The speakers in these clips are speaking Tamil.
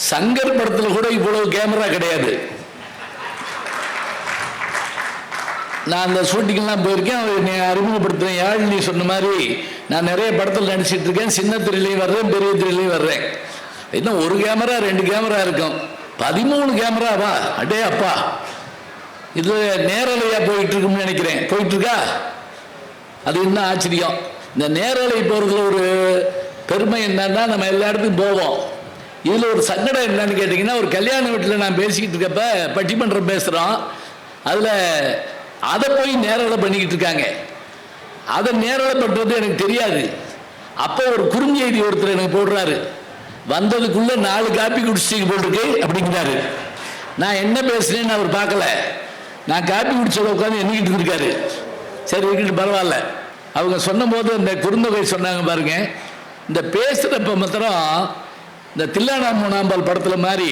சங்கர் படத்தில் கூட இவ்வளவு கேமரா கிடையாது. நான் அந்த ஷூட்டிங்லாம் போயிருக்கேன். அவர் அறிமுகப்படுத்துகிறேன். யாழினி சொன்ன மாதிரி நான் நிறைய படத்தில் நடிச்சிட்டு இருக்கேன். சின்ன திரையிலையும் வர்றேன், பெரிய திரையிலையும் வர்றேன். இன்னும் ஒரு கேமரா 2 கேமரா இருக்கும், 13 கேமராவா? அடே அப்பா, இது நேரலையா போயிட்டு இருக்குன்னு நினைக்கிறேன். போயிட்டு இருக்கா? அது இன்னும் ஆச்சரியம். இந்த நேரலை போகிறதுல ஒரு பெருமை என்னன்னா, நம்ம எல்லா இடத்துக்கும் போவோம். இதில் ஒரு சங்கடம் என்னன்னு கேட்டிங்கன்னா, ஒரு கல்யாண வீட்டில் நான் பேசிக்கிட்டு இருக்கப்ப பட்டிமன்றம் பேசுகிறோம். அதில் அதை போய் நேரலை பண்ணிக்கிட்டு இருக்காங்க. அதை நேரலை பண்ணுறது எனக்கு தெரியாது. அப்போ ஒரு குறுஞ்செய்தி ஒருத்தர் எனக்கு போடுறாரு. வந்ததுக்குள்ள 4 காப்பி குடிச்சிட்டு போட்டிருக்கு அப்படிங்கிறாரு. நான் என்ன பேசுறேன்னு அவர் பார்க்கல. நான் காப்பி குடிச்சத உட்காந்து எண்ணிக்கிட்டு இருக்காரு. சரி, இருக்கட்டும், பரவாயில்ல. அவங்க சொன்ன போது இந்த குறுந்தொகை சொன்னாங்க பாருங்க. இந்த பேசுகிறப்ப மாத்திரம் இந்த தில்லானா மூணாம்பால் படத்தில் மாதிரி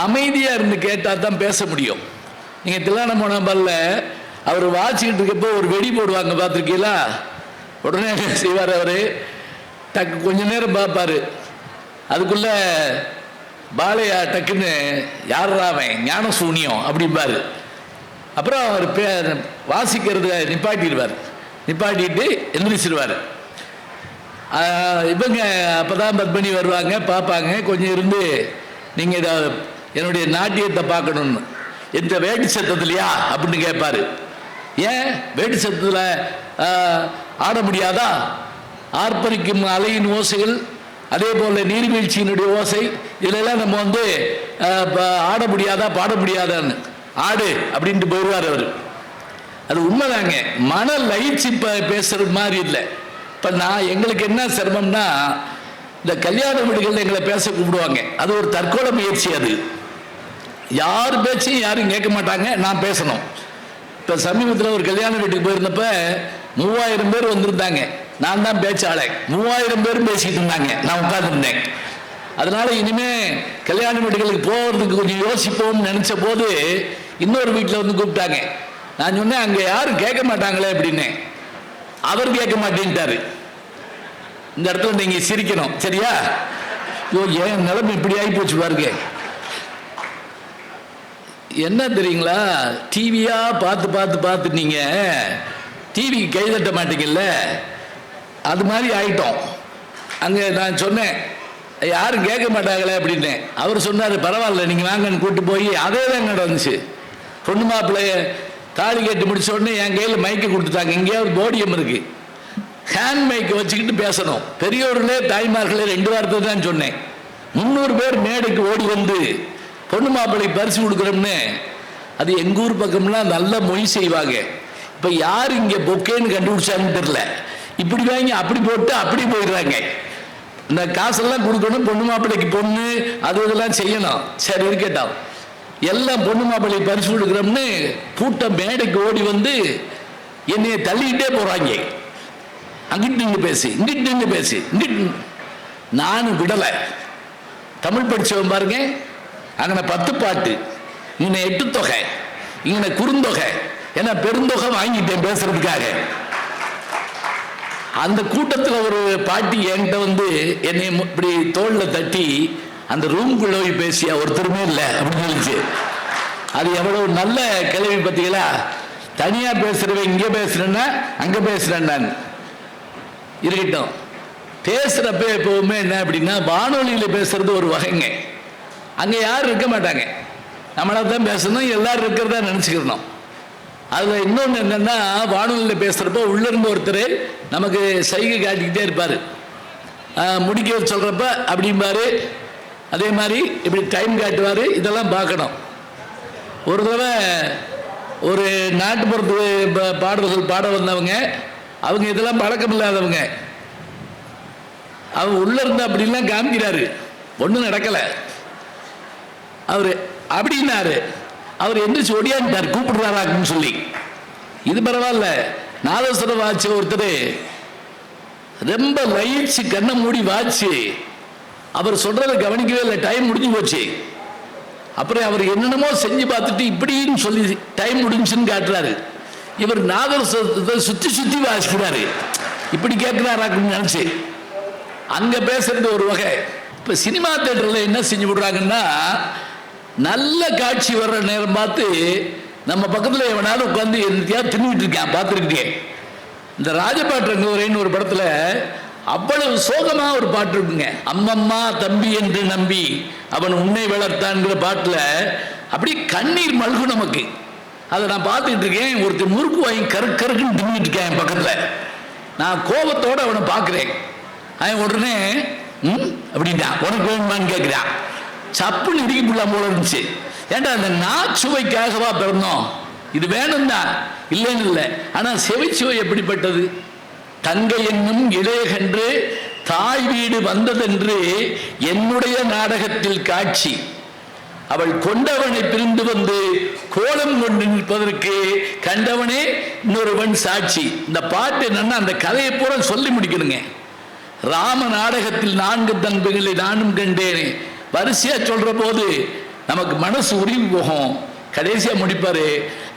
அமைதியாக இருந்து கேட்டால் தான் பேச முடியும். நீங்கள் தில்லானா மூணாம்பாலில் அவர் வாசிக்கிட்டு இருக்கப்போ ஒரு வெடி போடுவாங்க, பார்த்துருக்கீங்களா? உடனே என்ன செய்வார் அவர்? டக்கு கொஞ்ச நேரம் பார்ப்பார். அதுக்குள்ள பாலையா டக்குன்னு யாராவன் ஞான சூனியம் அப்படிம்பாரு. அப்புறம் அவர் வாசிக்கிறத நிப்பாட்டிடுவார். நிப்பாட்டிட்டு எந்திரிச்சிடுவார். இவங்க அப்போ தான் பத்மினி வருவாங்க, பார்ப்பாங்க. கொஞ்சம் இருந்து நீங்கள் இதை என்னுடைய நாட்டியத்தை பார்க்கணுன்னு, எந்த வேட்டு சத்தத்துலையா அப்படின்னு கேட்பார். ஏன் வேட்டு சத்தத்தில் ஆட முடியாதா? ஆர்ப்பரிக்கும் அலையின் ஓசைகள், அதே போல் நீர்வீழ்ச்சியினுடைய ஓசை, இதிலெல்லாம் நம்ம ஆட முடியாதா, பாட முடியாதான்னு? ஆடு அப்படின்ட்டு போயிடுவார் அவர். அது உண்மைதாங்க. மன லயிச்சு பேசுறது மாதிரி இல்லை. இப்போ எங்களுக்கு என்ன சிரமம்னா, இந்த கல்யாண வீடுகளில் எங்களை பேச கூப்பிடுவாங்க. அது ஒரு தற்கொலை முயற்சி. அது யார் பேச்சையும் யாரும் கேட்க மாட்டாங்க, நான் பேசணும். இப்போ சமீபத்தில் ஒரு கல்யாண வீட்டுக்கு போயிருந்தப்ப 3000 பேர் வந்திருந்தாங்க. நான் தான் பேச்சாளை. 3000 பேரும் பேசிக்கிட்டு இருந்தாங்க, நான் உட்காந்துருந்தேன். அதனால இனிமே கல்யாண வீடுகளுக்கு போகிறதுக்கு கொஞ்சம் யோசிப்போம்னு நினச்ச போது இன்னொரு வீட்டில் வந்து கூப்பிட்டாங்க. நான் சொன்னேன், அங்கே யாரும் கேட்க மாட்டாங்களே அப்படின்னு. அவர் கேட்க மாட்டேன்ட்டாரு. இந்த இடத்துல நீங்கள் சிரிக்கணும், சரியா? ஏன் நிலைமை இப்படி ஆகி போச்சு பாருங்க. என்ன தெரியுங்களா, டிவியா பார்த்து பார்த்து பார்த்து நீங்கள் டிவிக்கு கைதட்ட மாட்டீங்கல்ல, அது மாதிரி ஆயிட்டோம். அங்கே நான் சொன்னேன், யாரும் கேட்க மாட்டாங்களே அப்படின்னு. அவர் சொன்னார், பரவாயில்ல நீங்கள் வாங்கன்னு கூப்பிட்டு போய் அதே தான் நடந்துச்சு. பொண்ணு மாப்பிள்ளைய தாலி கட்டி முடிச்ச உடனே என் கையில் மைக்கை கொடுத்துட்டாங்க. இங்கேயாவது போடியம் இருக்கு, ஹேண்ட் மைக்கை வச்சுக்கிட்டு பேசணும். பெரியோர்களே தாய்மார்களே 2 வார்த்தை தான் சொன்னேன். 300 பேர் மேடைக்கு ஓடி வந்து பொண்ணு மாப்பிள்ளைக்கு பரிசு கொடுக்குறோம்னு. அது எங்கள் ஊர் பக்கம்லாம் நல்ல மொழி செய்வாங்க. இப்போ யார் இங்கே பொக்கேன்னு கண்டுபிடிச்சாங்கன்னு தெரியல. இப்படி வாங்கி அப்படி போட்டு அப்படி போயிடுறாங்க. இந்த காசெல்லாம் கொடுக்கணும், பொண்ணு மாப்பிள்ளைக்கு பொண்ணு அது இதெல்லாம் செய்யணும். சரி, இருக்கட்டும். எல்லாம் பொண்ணு மாப்பிள்ளைக்கு பரிசு கொடுக்குறோம்னு கூட்டம் மேடைக்கு ஓடி வந்து என்னைய தள்ளிக்கிட்டே போகிறாங்க. அங்கிட்டு நின்று பேசி, இங்கிட்டு நின்று பேசி, இங்கிட்டு. நானும் விடலை. தமிழ் படித்தவன் பாருங்க. அங்கே 10 பாட்டு, இங்கே 8 தொகை, இங்கே குறுந்தொகை, ஏன்னா பெருந்தொகை வாங்கிட்டேன் பேசுறதுக்காக. அந்த கூட்டத்தில் ஒரு பாட்டி என்கிட்ட வந்து என்னை இப்படி தோளில் தட்டி, அந்த ரூம்குள்ள போய் பேசியா ஒருத்தருமே இல்லை அப்படின்னு சொல்லிச்சு. அது எவ்வளவு நல்ல கேள்வி பார்த்தீங்களா? தனியாக பேசுகிறவன் இங்கே பேசுகிறேன்னா அங்கே பேசுகிறேன். நான் இருக்கட்டும். பேசுகிறப்ப எப்பவுமே என்ன அப்படின்னா, வானொலியில் பேசுறது ஒரு வகைங்க. அங்கே யாரும் இருக்க மாட்டாங்க, நம்மளா தான் பேசணும், எல்லாரும் இருக்கிறதா நினச்சிக்கிறணும். அதில் இன்னொன்று என்னென்னா, வானொலியில் பேசுகிறப்போ உள்ளிருந்து ஒருத்தர் நமக்கு சைகை காட்டிக்கிட்டே இருப்பார். முடிக்க சொல்கிறப்ப அப்படிம்பாரு, அதே மாதிரி இப்படி டைம் காட்டுவார். இதெல்லாம் பார்க்கணும். ஒரு தடவை ஒரு நாட்டுப்புறத்து பாடல்கள் பாட வந்தவங்க, அவங்க இதெல்லாம் பழக்கம் இல்லாதவங்க, அவங்க உள்ள இருந்து அப்படின்லாம் காமிக்கிறாரு. ஒன்றும் நடக்கலை. அவர் அப்படின்னாரு. அவர் எந்திரிச்சு ஒடியான்ட்டார், கூப்பிடுறாராக்குன்னு சொல்லி. இது பரவாயில்ல. நாதஸ்வரம் வாட்சி ஒருத்தர் ரொம்ப லயிச்சு கண்ணை மூடி வாட்சி அவர் சொல்றதை கவனிக்கவே இல்லை. டைம் முடிஞ்சு போச்சு. அப்புறம் அவர் என்னென்னமோ செஞ்சு பார்த்துட்டு இப்படின்னு சொல்லி டைம் முடிஞ்சுன்னு காட்டுறாரு. இவர் நாதஸ்வரத்தை சுற்றி சுற்றி வாசிக்கிறாரு. இப்படி கேட்கிறாராக்குன்னு நினைச்சு. அங்க பேசுறது ஒரு வகை, இப்போ சினிமா தேட்டரில் என்ன செஞ்சு விடுறாங்கன்னா, நல்ல காட்சி வர்ற நேரம் பார்த்து நம்ம பக்கத்தில் எவனாலும் உட்காந்து என்னத்தையாவது தின்னுட்டு இருக்கேன் பார்த்துருக்கேன். இந்த ராஜபாட்டு ரங்கவரைன்னு ஒரு படத்தில் அவ்வளவு சோகமாக ஒரு பாட்டு இருக்குங்க. அம்மம்மா தம்பி என்று நம்பி அவன் உன்னை வளர்த்தான்ங்கிற பாட்டில் அப்படி கண்ணீர் மல்கும் நமக்கு. அதை நான் பார்த்துக்கிட்டு இருக்கேன். ஒருத்தர் முறுக்கு வாங்கி கருக்குன்னு தின்னுட்டு இருக்கேன் என் பக்கத்தில். நான் கோபத்தோடு அவனை பார்க்குறேன். அவன் உடனே அப்படின்னா உனக்கு வேணுமான்னு கேட்குறான். சப்புன்னு இடிக்க முடியலாம் போல இருந்துச்சு. ஏன்டா அந்த நாச்சுவைக்காகவா பிறந்தோம்? இது வேணும் தான், இல்லைன்னு இல்லை. ஆனால் செவிச்சுவை எப்படிப்பட்டது? தங்கை என்னும் இளையகன்று தாய் வீடு வந்ததென்று என்னுடைய நாடகத்தில் காட்சி. அவள் கொண்டவனை பிரிந்து வந்து கோலம் கொண்டு நிற்பதற்கு கண்டவனே இன்னொருவன் சாட்சி. இந்த பாட்டு என்னன்னா, அந்த கதையை பூரா சொல்லி முடிக்கணுங்க. ராம நாடகத்தில் 4 தம்பிகளை நானும் கண்டேனே வரிசையா சொல்ற போது நமக்கு மனசு உருகி போகும். கடைசியா முடிப்பாரு,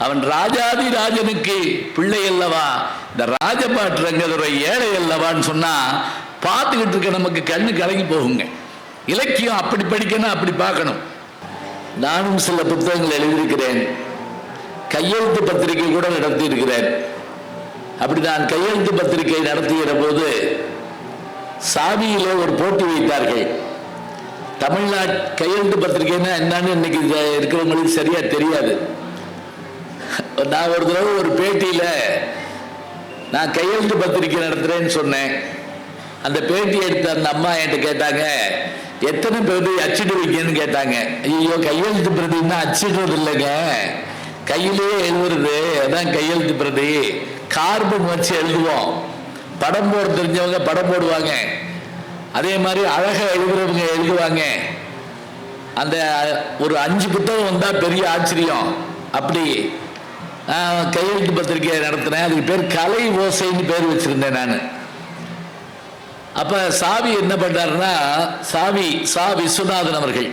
அவன் ராஜாதி ராஜனுக்கு பிள்ளை அல்லவா, இந்த ராஜபாட்டு ரங்கதுரை ஏழை அல்லவான்னு சொன்னா பார்த்துக்கிட்டு இருக்க நமக்கு கண்ணு கலங்கி போகுங்க. இலக்கியம் அப்படி படிக்கணும், அப்படி பார்க்கணும். நானும் சில புத்தகங்கள் எழுதியிருக்கிறேன். கையெழுத்து பத்திரிகை கூட நடத்தி இருக்கிறேன். அப்படி நான் கையெழுத்து பத்திரிகை நடத்துகிற போது சாவியில ஒரு போட்டி வைத்தார்கள். தமிழ்நாட்டு கையெழுத்து பத்திரிகைன்னா என்னன்னு இன்னைக்கு இருக்கிறவங்களுக்கு சரியா தெரியாது. நான் ஒரு தடவை ஒரு பேட்டியில நான் கையெழுத்து பத்திரிகை நடத்துறேன்னு சொன்னேன். அந்த பேட்டி எடுத்த அந்த அம்மா என்கிட்ட கேட்டாங்க, எத்தனை பிரதி அச்சிட்டு வைக்கன்னு கேட்டாங்க. ஐயோ, கையெழுத்து பிரதின்னா அச்சிடுறது இல்லைங்க, கையிலேயே எழுதுறது, அதான் கையெழுத்து பிரதி. கார்பன் வச்சு எழுதுவோம். படம் போட தெரிஞ்சவங்க படம் போடுவாங்க, அதே மாதிரி அழகா எழுதுறவங்க எழுதுவாங்க. அந்த ஒரு 5 புத்தகம் வந்தா பெரிய ஆச்சரியம். அப்படி கையெழுத்து பத்திரிகை நடத்தினேன். அதுக்கு பேர் கலை ஓசைன்னு பேர் வச்சிருந்தேன் நான். அப்ப சாவி என்ன பண்றாருன்னா, சா விஸ்வநாதன் அவர்கள்,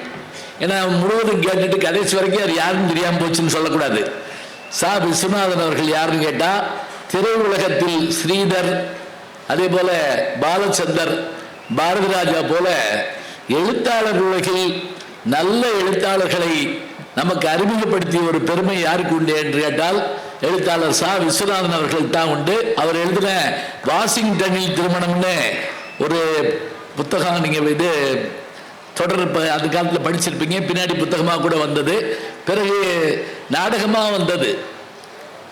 ஏன்னா முழுவதும் கேட்டுட்டு கடைசி வரைக்கும் அது யாருன்னு தெரியாம போச்சுன்னு சொல்லக்கூடாது. சா விஸ்வநாதன் அவர்கள் யாருன்னு கேட்டா, திரையுலகத்தில் ஸ்ரீதர், அதே போல பாலச்சந்தர், பாரதி ராஜா போல எழுத்தாளர் உலகில் நல்ல எழுத்தாளர்களை நமக்கு அறிமுகப்படுத்திய ஒரு பெருமை யாருக்கு உண்டு என்று கேட்டால் எழுத்தாளர் சா விஸ்வநாதன் அவர்கள் தான் உண்டு. அவர் எழுதின வாஷிங்டனில் திருமணம்னு ஒரு புத்தகம், நீங்க இது தொடர் அந்த காலத்தில் படிச்சிருப்பீங்க. பின்னாடி புத்தகமாக கூட வந்தது, பிறகு நாடகமாக வந்தது,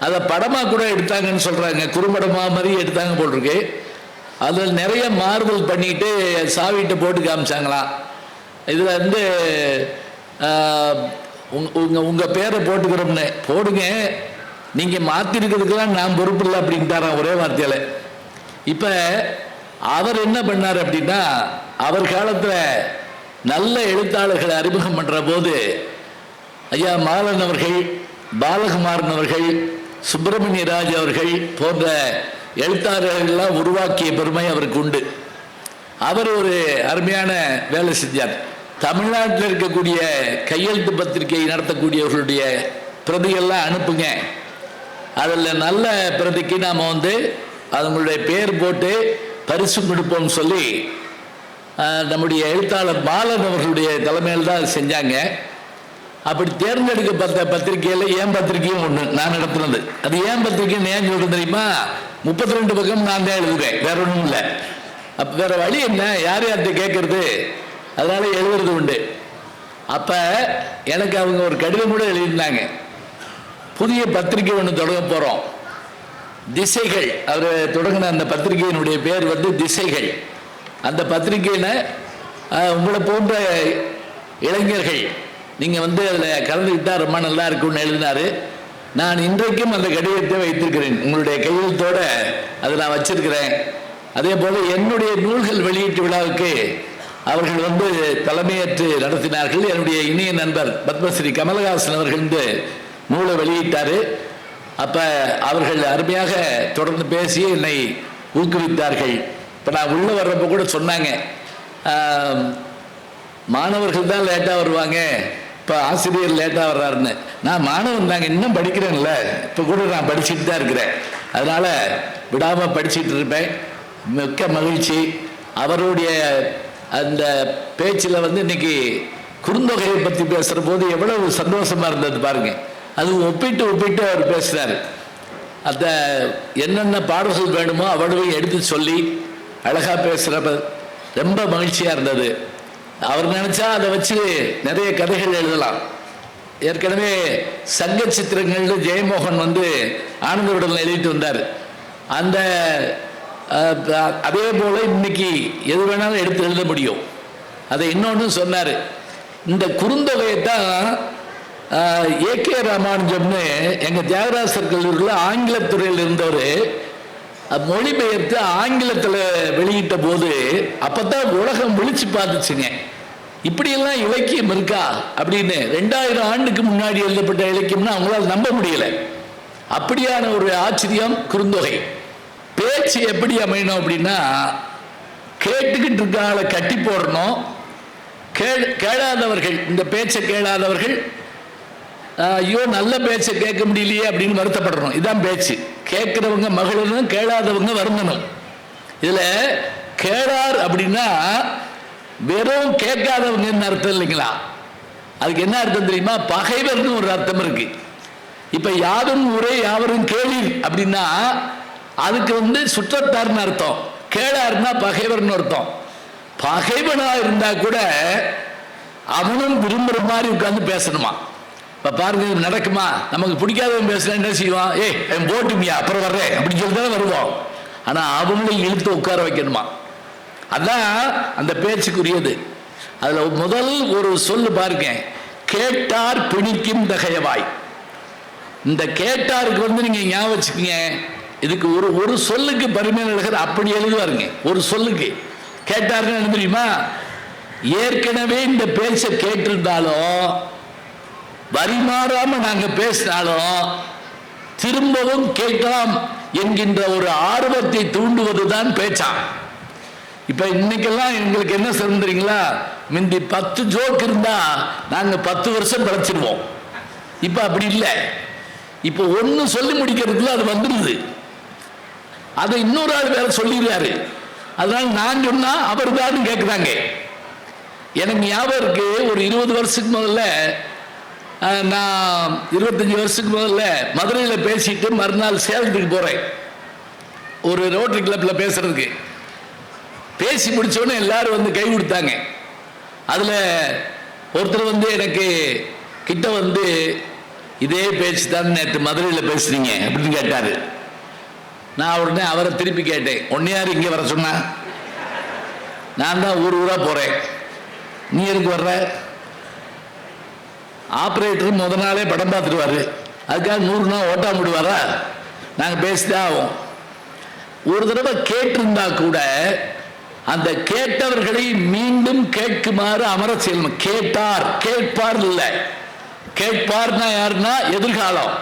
அதை படமாக கூட எடுத்தாங்கன்னு சொல்றாங்க. குறும்படமாக மாதிரி எடுத்தாங்க போட்டிருக்கு. அதில் நிறைய மாறுதல் பண்ணிட்டு சாவிட்ட போட்டு காமிச்சாங்களாம். இதில் வந்து உங்கள் பேரை போட்டுக்கிறோம்னு போடுங்க, நீங்கள் மாற்றிருக்கிறதுக்கெல்லாம் நான் பொறுப்பு இல்லை அப்படின்ட்டாரான் ஒரே வார்த்தையில். இப்போ அவர் என்ன பண்ணார் அப்படின்னா, அவர் காலத்தில் நல்ல எழுத்தாளர்களை அறிமுகம் பண்ணுற போது ஐயா மாலன் அவர்கள், பாலகுமாரன் அவர்கள், சுப்பிரமணிய ராஜ் அவர்கள் போன்ற எழுத்தாளர்கள்லாம் உருவாக்கிய பெருமை அவருக்கு உண்டு. அவர் ஒரு அருமையான வேலை செஞ்சார். தமிழ்நாட்டில் இருக்கக்கூடிய கையெழுத்து பத்திரிகை நடத்தக்கூடியவர்களுடைய பிரதிகள்லாம் அனுப்புங்க, அதில் நல்ல பிரதிக்கு நாம் வந்து அவங்களுடைய பேர் போட்டு பரிசு கொடுப்போம்னு சொல்லி நம்முடைய எழுத்தாளர் பாலன் அவர்களுடைய தலைமையில் தான் செஞ்சாங்க. அப்படி தேர்ந்தெடுக்கப்பட்ட பத்திரிகையில் ஏன் பத்திரிகையும் ஒன்று நான் நடத்துனது. அது ஏன் பத்திரிகைன்னு ஏன் சொல்றது தெரியுமா? 32 பக்கம் நான் தான் எழுதுவேன், வேற ஒன்றும் இல்லை. அப்போ வேற வழி என்ன, யார் யார்கிட்ட கேட்கறது, அதனால எழுதுறது உண்டு. அப்போ எனக்கு அவங்க ஒரு கடிதம் கூட எழுதியிருந்தாங்க, புதிய பத்திரிகை ஒன்று தொடங்க போகிறோம், திசைகள். அவர் தொடங்கின அந்த பத்திரிகையினுடைய பேர் வந்து திசைகள். அந்த பத்திரிகையில் உங்களை போன்ற இளைஞர்கள் நீங்கள் வந்து அதில் கலந்துக்கிட்டால் ரொம்ப நல்லா இருக்கும்னு எழுதினார். நான் இன்றைக்கும் அந்த கடிதத்தை வைத்திருக்கிறேன், உங்களுடைய கையெழுத்தோடு அதை நான் வச்சிருக்கிறேன். அதே போல் என்னுடைய நூல்கள் வெளியீட்டு விழாவுக்கு அவர்கள் வந்து தலைமையேற்று நடத்தினார்கள். என்னுடைய இனிய நண்பர் பத்மஸ்ரீ கமலஹாசன் அவர்கள் இந்த நூலை வெளியிட்டார். அப்போ அவர்கள் அருமையாக தொடர்ந்து பேசி என்னை ஊக்குவித்தார்கள். இப்போ நான் உள்ளே வர்றப்போ கூட சொன்னாங்க, மாணவர்கள் தான் லேட்டாக வருவாங்க, இப்போ ஆசிரியர் லேட்டாக வர்றாருன்னு. நான் மாணவன் தாங்க, இன்னும் படிக்கிறேன்ல, இப்போ கூட நான் படிச்சுட்டு தான் இருக்கிறேன், அதனால் விடாமல் படிச்சுட்டு இருப்பேன். மிக்க மகிழ்ச்சி. அவருடைய அந்த பேச்சில் வந்து இன்னைக்கு குறுந்தொகையை பற்றி பேசுகிற போது எவ்வளவு சந்தோஷமாக இருந்தது பாருங்க. அது ஒப்பிட்டு ஒப்பிட்டு அவர் பேசுகிறார். அந்த என்னென்ன பாடல்கள் வேணுமோ அவ்வளவையும் எடுத்து சொல்லி அழகாக பேசுகிறப்ப ரொம்ப மகிழ்ச்சியாக இருந்தது. அவர் நினச்சா அதை வச்சு நிறைய கதைகள் எழுதலாம். ஏற்கனவே சங்க சித்திரங்கள்னு ஜெயமோகன் வந்து ஆனந்த விடலில் எழுதிட்டு வந்தார். அந்த அதே போல் இன்னைக்கு எது வேணாலும் எடுத்து எழுத முடியும். அதை இன்னொன்று சொன்னார். இந்த குறுந்தொகையை தான் ஏகே ராமானுஜம்னு எங்கள் தியாகராசர் கல்லூரியில் ஆங்கிலத்துறையில் இருந்தவர் மொழிபெயர்த்து ஆங்கிலத்தில் வெளியிட்ட போது அப்போ தான் உலகம் விழிச்சு பார்த்துச்சுங்க. இப்படியெல்லாம் இலக்கியம் இருக்கா அப்படின்னு. 2000 ஆண்டுக்கு முன்னாடி எழுதப்பட்ட இலக்கியம்னா அவங்களால நம்ப முடியல. அப்படியான ஒரு ஆச்சரியம் குறுந்தொகை. பேச்சு எப்படி அமையணும் அப்படின்னா, கேட்டுக்கிட்டு இருக்கால கட்டி போடணும். கேளாதவர்கள், இந்த பேச்சை கேளாதவர்கள் ஐயோ நல்ல பேச்சை கேட்க முடியலையே அப்படின்னு வருத்தப்படணும். இதுதான் பேச்சு. கேட்கிறவங்க மகிழணும், கேளாதவங்க வருந்தணும். இதுல கேளார் அப்படின்னா வெறும் கேட்காதவங்க அர்த்தம் இல்லைங்களா? அதுக்கு என்ன அர்த்தம் தெரியுமா? பகைவர்னு ஒரு அர்த்தம் இருக்கு. இப்ப யாரும் ஊரே யாவரும் கேளீர் அப்படின்னா அதுக்கு வந்து சுற்றத்தார்னு அர்த்தம். கேளார்னா பகைவர்னு அர்த்தம். பகைவனா இருந்தா கூட அவனும் விரும்புற மாதிரி உட்கார்ந்து பேசணுமா? இப்ப பாருங்க, நடக்குமா? நமக்கு பிடிக்காதவன் பேசுனா என்ன செய்வான்? போட்டுமியா அப்புறம் வர்றேன் அப்படின்னு சொல்லிதான் வருவோம். ஆனா அவங்களையும் இழுத்து உட்கார வைக்கணுமா? அதான் அந்த பேச்சுக்குரியது. அதுல முதல் ஒரு சொல்லு பாருங்க, கேட்டார் பிணிக்கும் தகையவாய். இந்த கேட்டாருக்கு வந்து நீங்க ஞாபகம் வச்சுக்கீங்க, இதுக்கு ஒரு சொல்லுக்கு பரிமையில் எழுதுகிற அப்படி எழுதுவாருங்க. ஒரு சொல்லுக்கு கேட்டாருன்னு என்ன தெரியுமா? ஏற்கனவே இந்த பேச்சை கேட்டிருந்தாலும் வரி மாறாம நாங்க பேசினாலும் திரும்பவும் கேட்கலாம் என்கின்ற ஒரு ஆர்வத்தை தூண்டுவதுதான் பேச்சா. இப்ப இன்னைக்கெல்லாம் எங்களுக்கு என்ன சொல்றீங்களா? முந்தி 10 ஜோக் இருந்தா நாங்க 10 வருஷம் பழச்சிருவோம். இப்ப அப்படி இல்லை. இப்ப ஒண்ணு சொல்லி முடிக்கிறதுக்குள்ள அது வந்துடுது. அதை இன்னொரு ஆள் வேற சொல்லிடுறாரு. அதனால நான் சொன்னா அவர் தான் கேட்குறாங்க. எனக்கு ஞாபகம் இருக்கு, ஒரு 20 வருஷத்துக்கு முதல்ல, நான் 25 வருஷத்துக்கு முதல்ல மதுரையில் பேசிட்டு மறுநாள் சேலத்துக்கு போறேன் ஒரு ரோட்டரி கிளப்ல பேசுறதுக்கு. பேசி முடிச்சோடனே எல்லாரும் வந்து கை கொடுத்தாங்க. அதுல ஒருத்தர் வந்து எனக்கு கிட்ட வந்து இதே பேச்சு தான் நேற்று மதுரையில் பேசுறீங்க அப்படின்னு கேட்டாரு. நான் உடனே அவரை திருப்பி கேட்டேன், உன்னை யாரு இங்கே வர சொன்னா? நான் தான் ஊர் ஊரா போறேன், நீ எதுக்கு வர்ற? ஆப்ரேட்டர் முத நாளே படம் பார்த்துருவாரு, அதுக்காக 100 நாள் ஓட்டாம விடுவாரா? நாங்கள் பேசிதான் ஆகும். ஒரு தடவை கேட்டிருந்தா கூட அந்த கேட்டவர்களை மீண்டும் கேட்குமாறு அமர செய்யணும். கேட்டார், கேட்பார் இல்ல. கேட்பார்னா யாருன்னா எதிர்காலம்.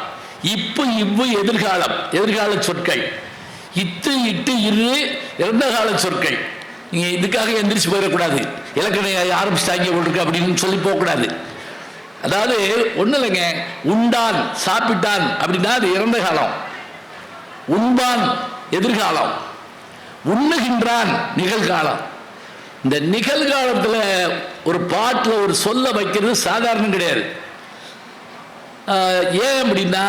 இப்பு இவ்வு எதிர்காலம், எதிர்கால சொற்கள். இத்து இட்டு இரு இறந்த கால சொற்கள். நீங்க இதுக்காக எந்திரிச்சு போயிடக்கூடாது. இலக்கணை ஆரம்பிச்சிட்டாங்க போட்டிருக்கு அப்படின்னு சொல்லி போகக்கூடாது. அதாவது ஒண்ணு இல்லைங்க, உண்டான் சாப்பிட்டான் அப்படின்னா அது இறந்த காலம். உண்பான் எதிர்காலம், உண்ணுகின்றான் நிகழ்காலம். இந்த நிகழ்காலத்துல ஒரு பாட்டில் ஒரு சொல்ல வைக்கிறது சாதாரணம் கிடையாது. ஏன் அப்படின்னா,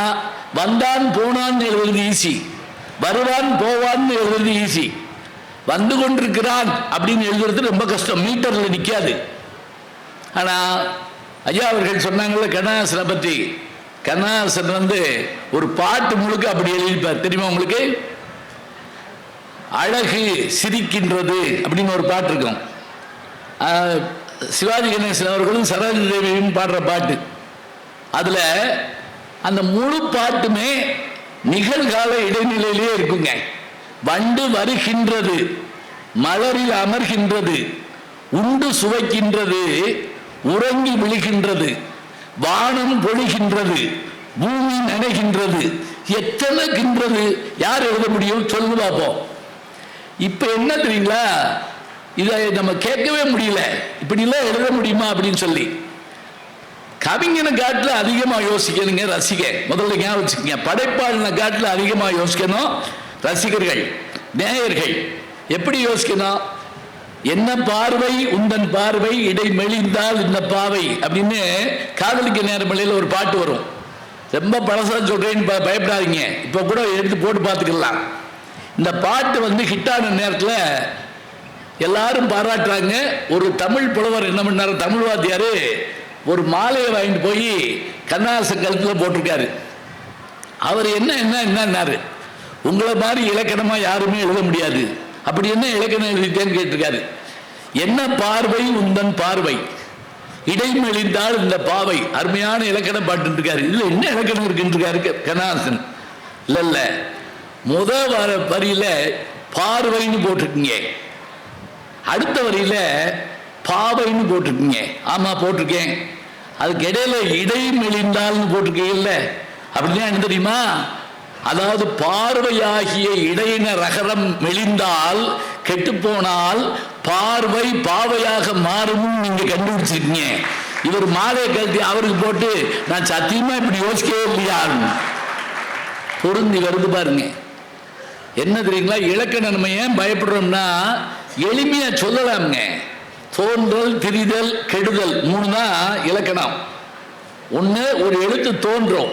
வந்தான் போனான்னு எழுதுறது ஈஸி, வருவான் போவான்னு எழுதுறது ஈஸி. வந்து கொண்டிருக்கிறான் அப்படின்னு எழுதுறது ரொம்ப கஷ்டம், மீட்டர்ல நிற்காது. ஆனா ஐயா அவர்கள் சொன்னாங்கல்ல கண்ணதாசனை பற்றி, கண்ணதாசன் வந்து ஒரு பாட்டு முழுக்க அப்படி எழுதிப்பார். தெரியுமா உங்களுக்கு? அழகு சிரிக்கின்றது அப்படின்னு ஒரு பாட்டு இருக்கும். சிவாஜி கணேசன் அவர்களும் சரோஜி தேவியும் பாடுற பாட்டு. அதுல அந்த முழு பாட்டுமே நிகழ்கால இடைநிலையிலே இருக்குங்க. வண்டு வருகின்றது, மலரில் அமர்கின்றது, உண்டு சுவைக்கின்றது, உறங்கி விழுகின்றது, வானம் பொழிகின்றது, பூமி நனைகின்றது. எத்தனை கின்றது யார் எழுத முடியும் சொல்லு பார்ப்போம். இப்ப என்ன தெரியுங்களா, இதை நம்ம கேட்கவே முடியல. இப்படிலாம் எழுத முடியுமா அப்படின்னு சொல்லி கவிஞனை காட்டில் அதிகமா யோசிக்கணுங்க ரசிக. முதல்ல ஞாபகம் வச்சுக்கோங்க, படைப்பாளனை காட்டில் அதிகமா யோசிக்கணும் ரசிகர்கள், நேயர்கள். எப்படி யோசிக்கணும்? என்ன பார்வை உந்தன் பார்வை இடை மெலிந்தால் இந்த பாவை அப்படின்னு காதலிக்க நேரமலையில் ஒரு பாட்டு வரும். ரொம்ப பழசா சொல்றேன்னு பயப்படாதீங்க, இப்போ கூட எடுத்து போட்டு பார்த்துக்கலாம். இந்த பாட்டு ஹிட்டான நேரத்தில் எல்லாரும் பாராட்டுறாங்க. ஒரு தமிழ் புலவர் என்ன பண்ணாரு, தமிழ் வாத்தியாரு ஒரு மாலையை வாங்கிட்டு போய் கண்ணதாசன் கழுத்தில் போட்டிருக்காரு. அவர் என்னன்னாரு, உங்களை மாதிரி இலக்கணமா யாருமே எழுத முடியாது, அப்படி என்ன இலக்கணம் எழுதிட்டேன்னு கேட்டிருக்காரு. என்ன பார்வை உந்தன் பார்வை இடைமெளிந்தால் இந்த பாவை, அருமையான இலக்கணம் பாட்டு இருக்காரு. இதுல என்ன இலக்கணம் இருக்குன்றாரு கண்ணதாசன். இல்ல முத வரியில பார்வைன்னு போட்டிருக்கீங்க, அடுத்த வரியில பாவைன்னு போட்டிருக்கீங்க. ஆமா போட்டிருக்கேன். அதுக்கு இடையில இடைமெளிந்தால்னு போட்டிருக்கீங்கல்ல, அப்படின்னா என்ன தெரியுமா? அதாவது பார்வையாகிய இடையின ரகரம் மெலிந்தால் கெட்டு போனால் பார்வை பாவையாக மாறும் நீங்க கண்டுபிடிச்சிருக்கீங்க. இவர் மாலையை கழட்டி அவருக்கு போட்டு நான் சத்தியமா இப்படி யோசிக்கவே இல்லையா பொருந்தி வருது பாருங்க. என்ன தெரியுங்களா, இலக்கண நம்ம ஏன் பயப்படுறோம்னா எளிமையா சொல்லலாம்ங்க. தோன்றல் திரிதல் கெடுதல் 3 தான் இலக்கணம். ஒண்ணு ஒரு எழுத்து தோன்றும்,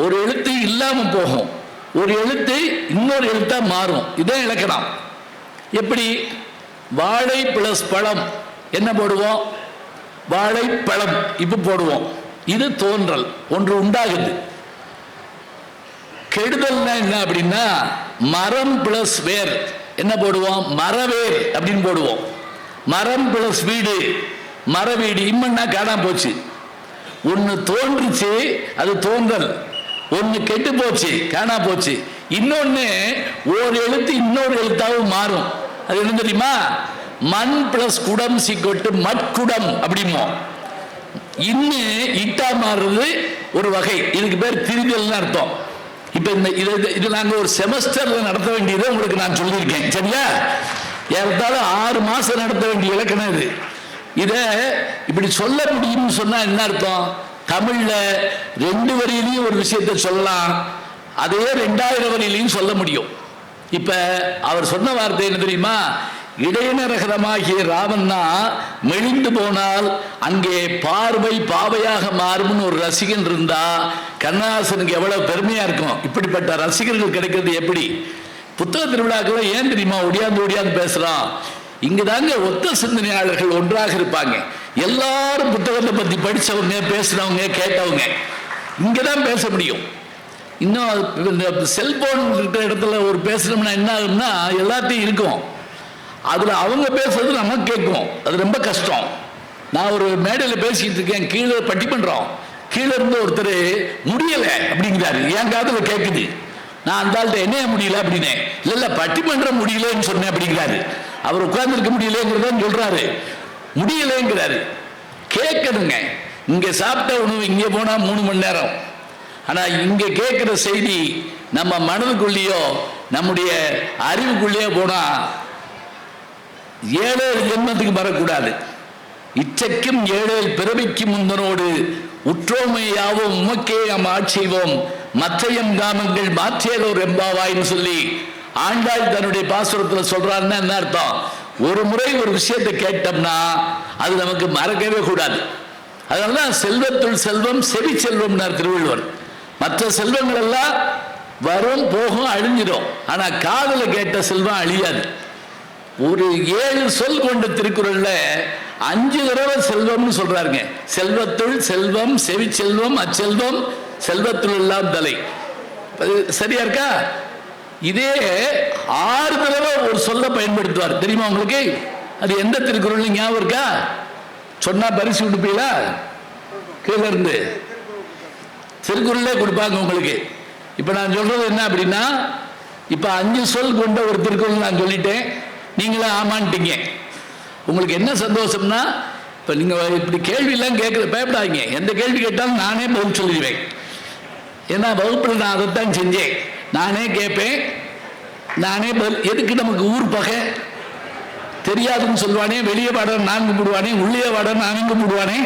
ஒரு எழுத்து இல்லாம போகும், ஒரு எழுத்து இன்னொரு எழுத்தா மாறும். இதான் இலக்கணம். எப்படி? வாழை பிளஸ் பழம் என்ன போடுவோம்? வாழைப்பழம் இப்ப போடுவோம். இது தோன்றல், ஒன்று உண்டாகுது. கெடுதல்னா என்ன அப்படின்னா மரம் பிளஸ் வேர் என்ன போடுவோம்? மரவேர் அப்படின்னு போடுவோம். மரம் பிளஸ் வீடு மரவீடு இம்மன்னா காணாம போச்சு. ஒன்னு தோன்றுச்சு அது தோன்றல், ஒன்னு கெட்டு போச்சு காணா போச்சு, இன்னொன்னு ஒரு எழுத்து இன்னொரு எழுத்தாவும் மாறும். அது என்ன தெரியுமா? மண் பிளஸ் குடம் சீக்கொட்டு மட்குடம் அப்படிமோ. இன்னும் இட்டா மாறுறது ஒரு வகை, இதுக்கு பேர் திரிதல் அர்த்தம். இப்ப இது நாங்க ஒரு செமஸ்டர்ல நடத்த வேண்டியதை உங்களுக்கு நான் சொல்லியிருக்கேன். சரியா? ஏறத்தாலும் 6 மாசம் நடத்த வேண்டிய இலக்கணம் இது. இத இப்படி சொல்ல முடியும்னு சொன்னா என்ன அர்த்தம்? தமிழ்ல 2 வரியிலையும் ஒரு விஷயத்தை சொல்லலாம், அதே 2000 வரியிலையும் சொல்ல முடியும். இப்ப அவர் சொன்ன வார்த்தை என்ன தெரியுமா? இடையினரகரமாகிய ராமன்னா மெலிந்து போனால் அங்கே பார்வை பாவையாக மாறும்னு ஒரு ரசிகன் இருந்தா கண்ணதாசனுக்கு எவ்வளவு பெருமையா இருக்கும். இப்படிப்பட்ட ரசிகர்கள் கிடைக்கிறது எப்படி? புத்தக திருவிழாக்கள் ஏன் தெரியுமா ஒடியாந்து பேசுறான்? இங்குதாங்க ஒத்த சிந்தனையாளர்கள் ஒன்றாக இருப்பாங்க. எல்லாரும் புத்தகத்தை பத்தி படிச்சவங்க, பேசுறவங்க, கேட்டவங்க இங்கதான் பேச முடியும். இன்னும் செல்போன் இருக்கிற இடத்துல ஒரு பேசுறோம்னா என்ன ஆகும்னா எல்லாத்தையும் இருக்கும், அதுல அவங்க பேசுறது நமக்கு கேட்கும். அது ரொம்ப கஷ்டம். நான் ஒரு மேடையில் பேசிட்டு இருக்கேன், கீழே பட்டிமன்றம், கீழே இருந்து ஒருத்தர் முடியல அப்படிங்கிறாரு, என் காதுல கேட்குது. நான் அந்த ஆள்கிட்ட என்ன முடியல அப்படின்னேன். இல்ல பட்டிமன்றம் முடியலன்னு சொன்னேன் அப்படிங்கிறாரு. அவர் உட்கார்ந்து இருக்க முடியலங்கிறத சொல்றாரு, முடியலங்கிறாரு. கேட்கணுங்க. இங்க சாப்பிட்ட உணவு இங்க போனா 3 மணி நேரம், ஆனா இங்க கேட்கிற செய்தி நம்ம மனதுக்குள்ளேயோ நம்முடைய அறிவுக்குள்ளேயோ போனா 7 ஜென்மத்துக்கு வரக்கூடாது. இச்சைக்கும் 7 பிறவிக்கும் முந்தனோடு உற்றோமையாவும் உமக்கே நாம் ஆட்சிவோம் மற்றையம் காமங்கள் மாற்றேலோர் எம்பாவாயின்னு சொல்லி ஆண்டாள் தன்னுடைய பாசுரத்தில் சொல்றாருன்னா என்ன அர்த்தம்? ஒரு முறை ஒரு விஷயத்தை கேட்டோம்னா அது நமக்கு மறக்கவே கூடாது. அதனாலதான் செல்வத்துள் செல்வம் செவி செல்வம்னார் திருவள்ளுவர். மற்ற செல்வங்கள் எல்லாம் வரும் போகும் அழிஞ்சிடும், ஆனா காதல கேட்ட செல்வம் அழியாது. ஒரு 7 சொல் கொண்ட திருக்குறள்ல 5 தடவை செல்வம்னு சொல்றாருங்க. செல்வத்துள் செல்வம் செவி செல்வம் அச்செல்வம் செல்வத்துள் எல்லாம் தலை. சரியா இருக்கா? இதே 6 தடவை ஒரு சொல்ல பயன்படுத்துவார். தெரியுமா உங்களுக்கு? அது எந்த திருக்குறள் ஞாபகம் இருக்கா? சொன்னா பரிசு கொடுப்பீங்களா? கீழே இருந்து திருக்குறளே கொடுப்பாங்க உங்களுக்கு. இப்ப நான் சொல்றது என்ன அப்படின்னா, இப்ப 5 சொல் கொண்ட ஒரு திருக்குறள் நான் சொல்லிட்டேன், நீங்களும் ஆமான்ட்டீங்க. உங்களுக்கு என்ன சந்தோஷம்னா, இப்ப நீங்க இப்படி கேள்வி எல்லாம் கேட்கற பயப்படாதீங்க. எந்த கேள்வி கேட்டாலும் நானே பதில் சொல்லிடுவேன். ஏன்னா வகுப்பில் நான் அதைத்தான் செஞ்சேன். நானே கேட்பேன், நானே பதில். எதுக்கு நமக்கு ஊர் பகை? தெரியாதுன்னு சொல்லுவானே, வெளியே வாட நான் கும்பிடுவானே, உள்ளே வாட நான் கும்பிடுவானே.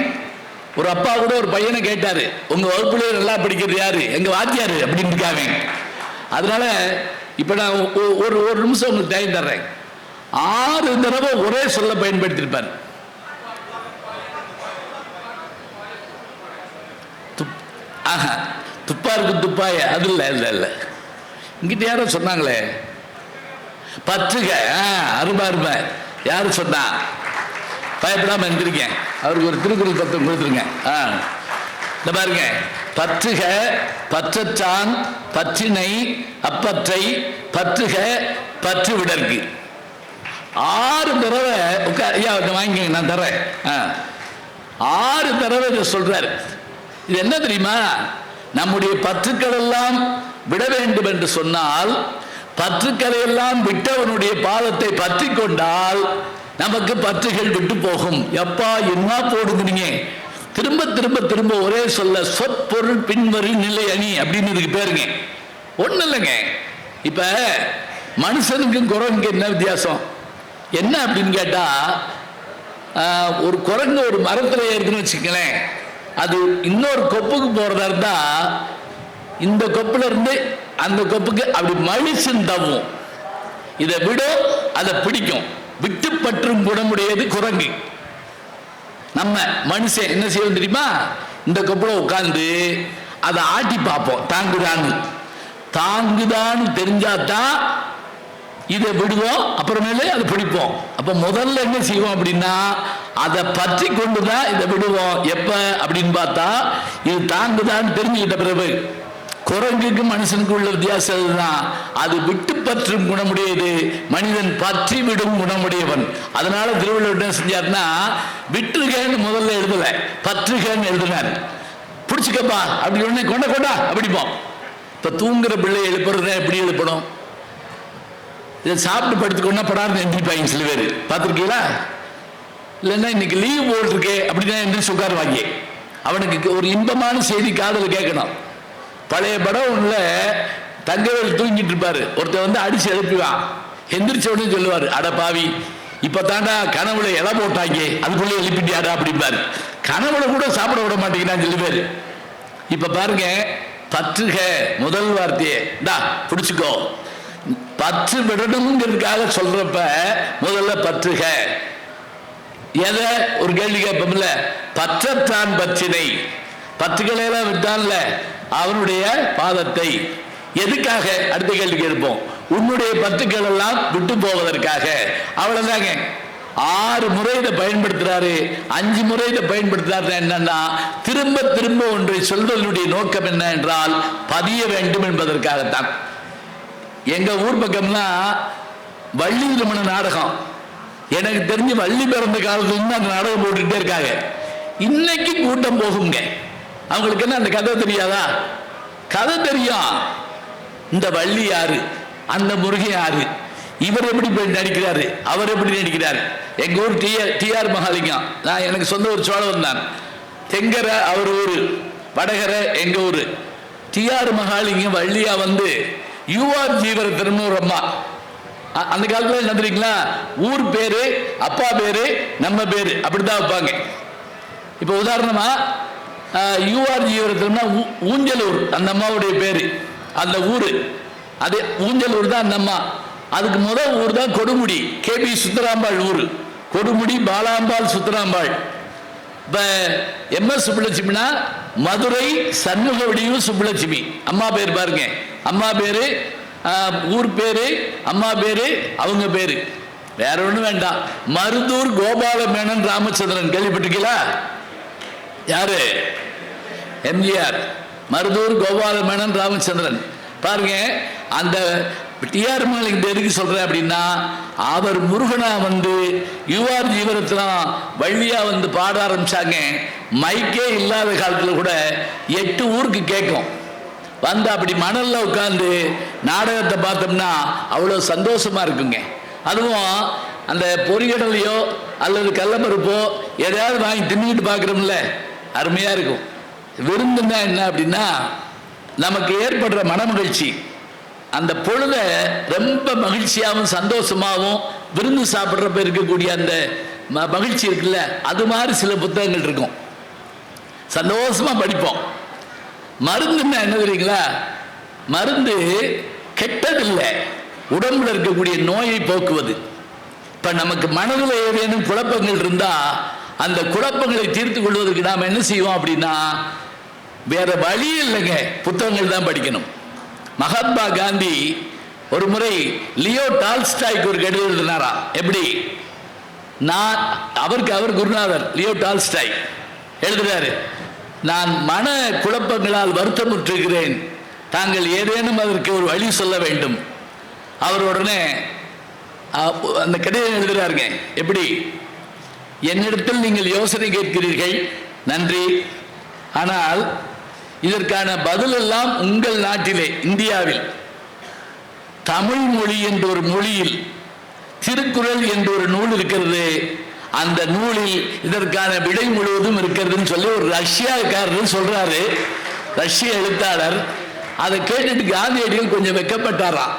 ஒரு அப்பா கூட ஒரு பையனை கேட்டாரு, உங்க வகுப்புலேயே நல்லா படிக்கிறது யாரு? எங்க வாத்தியாரு அப்படின்னு இருக்காங்க. அதனால இப்ப நான் ஒரு நிமிஷம் உங்களுக்கு டைம் தர்றேன். 6 தடவை ஒரே சொல்ல பயன்படுத்தியிருப்பார். துப்பாருக்கு துப்பாய அது இல்லை இல்லை இல்லை. இங்கிட்ட யாரோ சொன்னாங்களே பற்றுக. அருமை அருமை. யாரு சொன்னா? பயப்படாம இருந்திருக்கேன். அவருக்கு ஒரு திருக்குறள் பத்திரம் கொடுத்துருங்க. இந்த பாருங்க, பற்றுக பற்றச்சான் பற்றினை அப்பற்றை பற்றுக பற்று விடற்கு. 6 தடவை வாங்கிக்கங்க, நான் தரேன். 6 தடவை இதை சொல்றாரு. இது என்ன தெரியுமா? நம்முடைய பற்றுக்கள் எல்லாம் விட வேண்டும் என்று சொன்னால், பற்றுக்களை எல்லாம் விட்டவனுடைய பாதத்தை பற்றி கொண்டால் நமக்கு பற்றுகள் விட்டு போகும். எப்பா என்ன போடுங்கிறீங்க? திரும்ப திரும்ப திரும்ப ஒரே சொல்ல சொற்பொருள் பின்வரி நிலை அணி அப்படின்னு இதுக்கு பேருங்க. ஒன்றும் இல்லைங்க. இப்போ மனுஷனுக்கும் குரங்குக்கு என்ன வித்தியாசம்? என்ன அப்படின்னு கேட்டா, ஒரு குரங்கு ஒரு மரத்தில் ஏறுதுன்னு வச்சுக்கலேன், அது இன்னொரு கொப்புக்கு போறதா இருந்தா இந்த கொப்புல இருந்து அந்த கொப்புக்கு அப்படி மனுஷன் தவும். இதை விடும், அதை பிடிக்கும். விட்டு பற்றும் குணமுடையது குரங்கு. நம்ம மனுஷன் என்ன செய்வோம் தெரியுமா? இந்த கொப்புல உட்கார்ந்து அதை ஆட்டி பார்ப்போம், தாங்குதான்னு. தாங்குதான்னு தெரிஞ்சாதான் இதை விடுவோம், அப்புறமேலே அதை பிடிப்போம். அப்ப முதல்ல என்ன செய்வோம் அப்படின்னா, அதை பற்றி கொண்டுதான் இதை விடுவோம். எப்ப அப்படின்னு பார்த்தா இது தாங்குதான்னு தெரிஞ்சுக்கிட்ட பிறகு. குரங்குக்கு மனுஷனுக்கு உள்ள வித்தியாசம் அதுதான். அது விட்டு பற்றும் குணமுடையது, மனிதன் பற்றி விடும் குணமுடையவன். அதனால திருவள்ளுவர் என்ன செஞ்சார்னா, விட்டுருகன்னு முதல்ல எழுதல, பற்றுகன்னு எழுதினார். பிடிச்சிக்கப்பா அப்படி உடனே கொண்ட கொண்டா அப்படிப்போம். இப்ப தூங்குற பிள்ளை எழுப்புறத எப்படி எழுப்பணும்? இதை சாப்பிட்டு படுத்துக்கொண்டா படாது எந்திரிப்பாங்க சில பேர், பார்த்துருக்கீங்களா? இல்லைன்னா இன்னைக்கு லீவ் போட்டிருக்கே அப்படின்னா எந்திரிச்சு உட்காருவாங்க. அவனுக்கு ஒரு இன்பமான செய்தி காதல் கேட்கணும். பழைய படம் ஒண்ணுல தங்கவேல் தூங்கிட்டு இருப்பாரு, ஒருத்தர் வந்து அடிச்சு எழுப்புவான். எந்திரிச்ச உடனே சொல்லுவாரு, அட பாவி இப்ப தாண்டா கனவுல இலை போட்டாங்க, அதுக்குள்ளே எழுப்பிட்டியாடா அப்படிம்பாரு. கனவுல கூட சாப்பிட விட மாட்டேங்கிறான் சில பேர். இப்ப பாருங்க, பற்றுக முதல் வார்த்தையே டா பிடிச்சுக்கோ. பற்று விடணுங்கிறதுக்காக சொல்றப்ப முதல்ல பற்றுக. எதை ஒரு கேள்வி கேட்போம்ல, பற்றத்தான் பற்றினை, பற்றுக்களை எல்லாம் விட்டான்ல அவனுடைய பாதத்தை. எதுக்காக? அடுத்த கேள்வி கேட்போம். உன்னுடைய பற்றுக்கள் எல்லாம் விட்டு போவதற்காக. அவ்வளவுதாங்க. 6 முறை இதை பயன்படுத்துறாரு. 5 முறை இதை பயன்படுத்துறாரு. என்னன்னா, திரும்ப திரும்ப ஒன்றை சொல்வதனுடைய நோக்கம் என்ன என்றால் பதிய வேண்டும் என்பதற்காகத்தான். எங்க ஊர் பக்கம்னா வள்ளி திருமண நாடகம், எனக்கு தெரிஞ்சு வள்ளி பிறந்த காலத்துல இருந்து அந்த நாடகம் போட்டுட்டே இருக்காங்க. இன்னைக்கு கூட்டம் போகுங்க. அவங்களுக்கு என்ன அந்த கதை தெரியாதா? கதை தெரியும். இந்த வள்ளி யாரு, அந்த முருகன் யாரு, இவர் எப்படி நடிக்கிறாரு, அவர் எப்படி நடிக்கிறாரு. எங்க ஊர் டிஆர் மகாலிங்கம், நான் எனக்கு சொந்த ஒரு சோழவன் தான். தெங்கரை அவர் ஊரு, வடகரை எங்க ஊரு. டிஆர் மகாலிங்கம் வள்ளியா வந்து யூஆர் ஜீவரத்தின் ஒரு அம்மா. அந்த காலத்துல என்ன தெரியுங்களா, ஊர் பேரு அப்பா பேரு நம்ம பேரு அப்படித்தான் வைப்பாங்க. இப்ப உதாரணமா யூஆர் ஜீவரத்தினா ஊஞ்சலூர் அந்த அம்மாவுடைய பேரு, அந்த ஊரு அது ஊஞ்சலூர் தான் அந்த அம்மா. அதுக்கு முதல் ஊர் தான் கொடுமுடி, கேபி சுந்தராம்பாள் ஊரு. கொடுமுடி பாலாம்பாள் சுந்தராம்பாள். இப்ப எம்எஸ் சுப்புலட்சுமினா மதுரை சண்முக வடிவு சுப்புலட்சுமி அம்மா பேர். பாருங்க, அம்மா பேரு, ஊர் பேரு, அம்மா பேரு, அவங்க பேரு. வேற ஒண்ணும் வேண்டாம். மருதூர் கோபால மேனன் ராமச்சந்திரன் கேள்விப்பட்டிருக்கீங்களா? யாரு? எம்ஜிஆர். மருதூர் கோபால மேனன் ராமச்சந்திரன். பாருங்க, அந்த டிஆர் மகாலிங்கம் எதுக்கு சொல்றேன் அப்படின்னா, அவர் முருகனா வந்து யூஆர் ஜீவரத்னம் வள்ளியா வந்து பாட ஆரம்பிச்சாங்க. மைக்கே இல்லாத காலத்துல கூட 8 ஊருக்கு கேட்கும். வந்து அப்படி மணல்ல உட்கார்ந்து நாடகத்தை பார்த்தோம்னா அவ்வளோ சந்தோஷமா இருக்குங்க. அதுவும் அந்த பொறிகடலையோ அல்லது கடலப்பருப்போ எதையாவது வாங்கி தின்னுக்கிட்டு பார்க்குறோம்ல, அருமையா இருக்கும். விருந்துன்னா என்ன அப்படின்னா, நமக்கு ஏற்படுற மனமகிழ்ச்சி, அந்த பொழுத ரொம்ப மகிழ்ச்சியாகவும் சந்தோஷமாகவும் விருந்து சாப்பிட்றப்ப இருக்கக்கூடிய அந்த மகிழ்ச்சி இருக்குல்ல, அது மாதிரி சில புத்தகங்கள் இருக்கும். சந்தோஷமா படிப்போம். மருந்துன்னா என்ன தெரியுங்களா? மருந்து கெட்டதில்லை, உடம்புல இருக்கக்கூடிய நோயை போக்குவது. இப்ப நமக்கு மனதில் ஏதேனும் குழப்பங்கள் இருந்தா அந்த குழப்பங்களை தீர்த்து கொள்வதற்கு நாம் என்ன செய்வோம் அப்படின்னா, வேற வழி இல்லைங்க, புத்தகங்கள் தான் படிக்கணும். மகாத்மா காந்தி ஒரு முறை லியோ டால்ஸ்டாய்க்கு ஒரு கடிதம் எழுதினாரா. எப்படி? நான் அவர் குருநாதர் லியோ டால்ஸ்டாய் எழுதுறாரு, நான் மன குழப்பங்களால் வருத்தமுற்றிருக்கிறேன், தாங்கள் ஏதேனும் அதற்கு ஒரு வழி சொல்ல வேண்டும். அவர் உடனே அந்த கடிதம் எழுதுறாருங்க. எப்படி? என்னிடத்தில் நீங்கள் யோசனை கேட்கிறீர்கள், நன்றி. ஆனால் இதற்கான பதில் எல்லாம் உங்கள் நாட்டிலே இந்தியாவில் தமிழ் மொழி என்ற ஒரு மொழியில் திருக்குறள் என்ற ஒரு நூல் இருக்கிறது, அந்த நூலில் இதற்கான விடை முழுவதும் இருக்கிறதுன்னு சொல்லி ஒரு ரஷ்யாக்காரர் சொல்றாரு, ரஷ்ய எழுத்தாளர். அதை கேட்டுட்டு காந்தியடிகள் கொஞ்சம் வெக்கப்பட்டாராம்.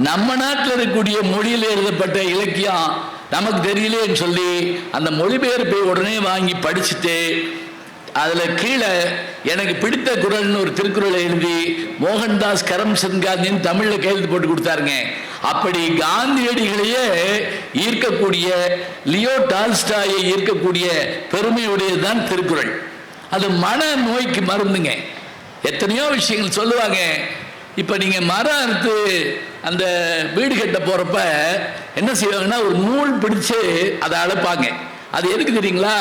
நம்ம நாட்டில் இருக்கக்கூடிய மொழியில் எழுதப்பட்ட இலக்கியம் நமக்கு தெரியலேன்னு சொல்லி அந்த மொழிபெயர்ப்பை உடனே வாங்கி படிச்சுட்டு அதில் கீழே எனக்கு பிடித்த குறள்னு ஒரு திருக்குறளை எழுதி மோகன்தாஸ் கரம்சந்த் காந்தின்னு தமிழில் கையெழுத்து போட்டு கொடுத்தாருங்க. அப்படி காந்தியடிகளையே ஈர்க்கக்கூடிய, லியோ டால்ஸ்டாயை ஈர்க்கக்கூடிய பெருமையுடையதுதான் திருக்குறள். அது மன நோய்க்கு மருந்துங்க. எத்தனையோ விஷயங்கள் சொல்லுவாங்க. இப்போ நீங்கள் மரம் அறுத்து அந்த வீடு கட்ட போகிறப்ப என்ன செய்வாங்கன்னா, ஒரு நூல் பிடிச்சு அதை அழைப்பாங்க. அது எதுக்கு தெரியுங்களா?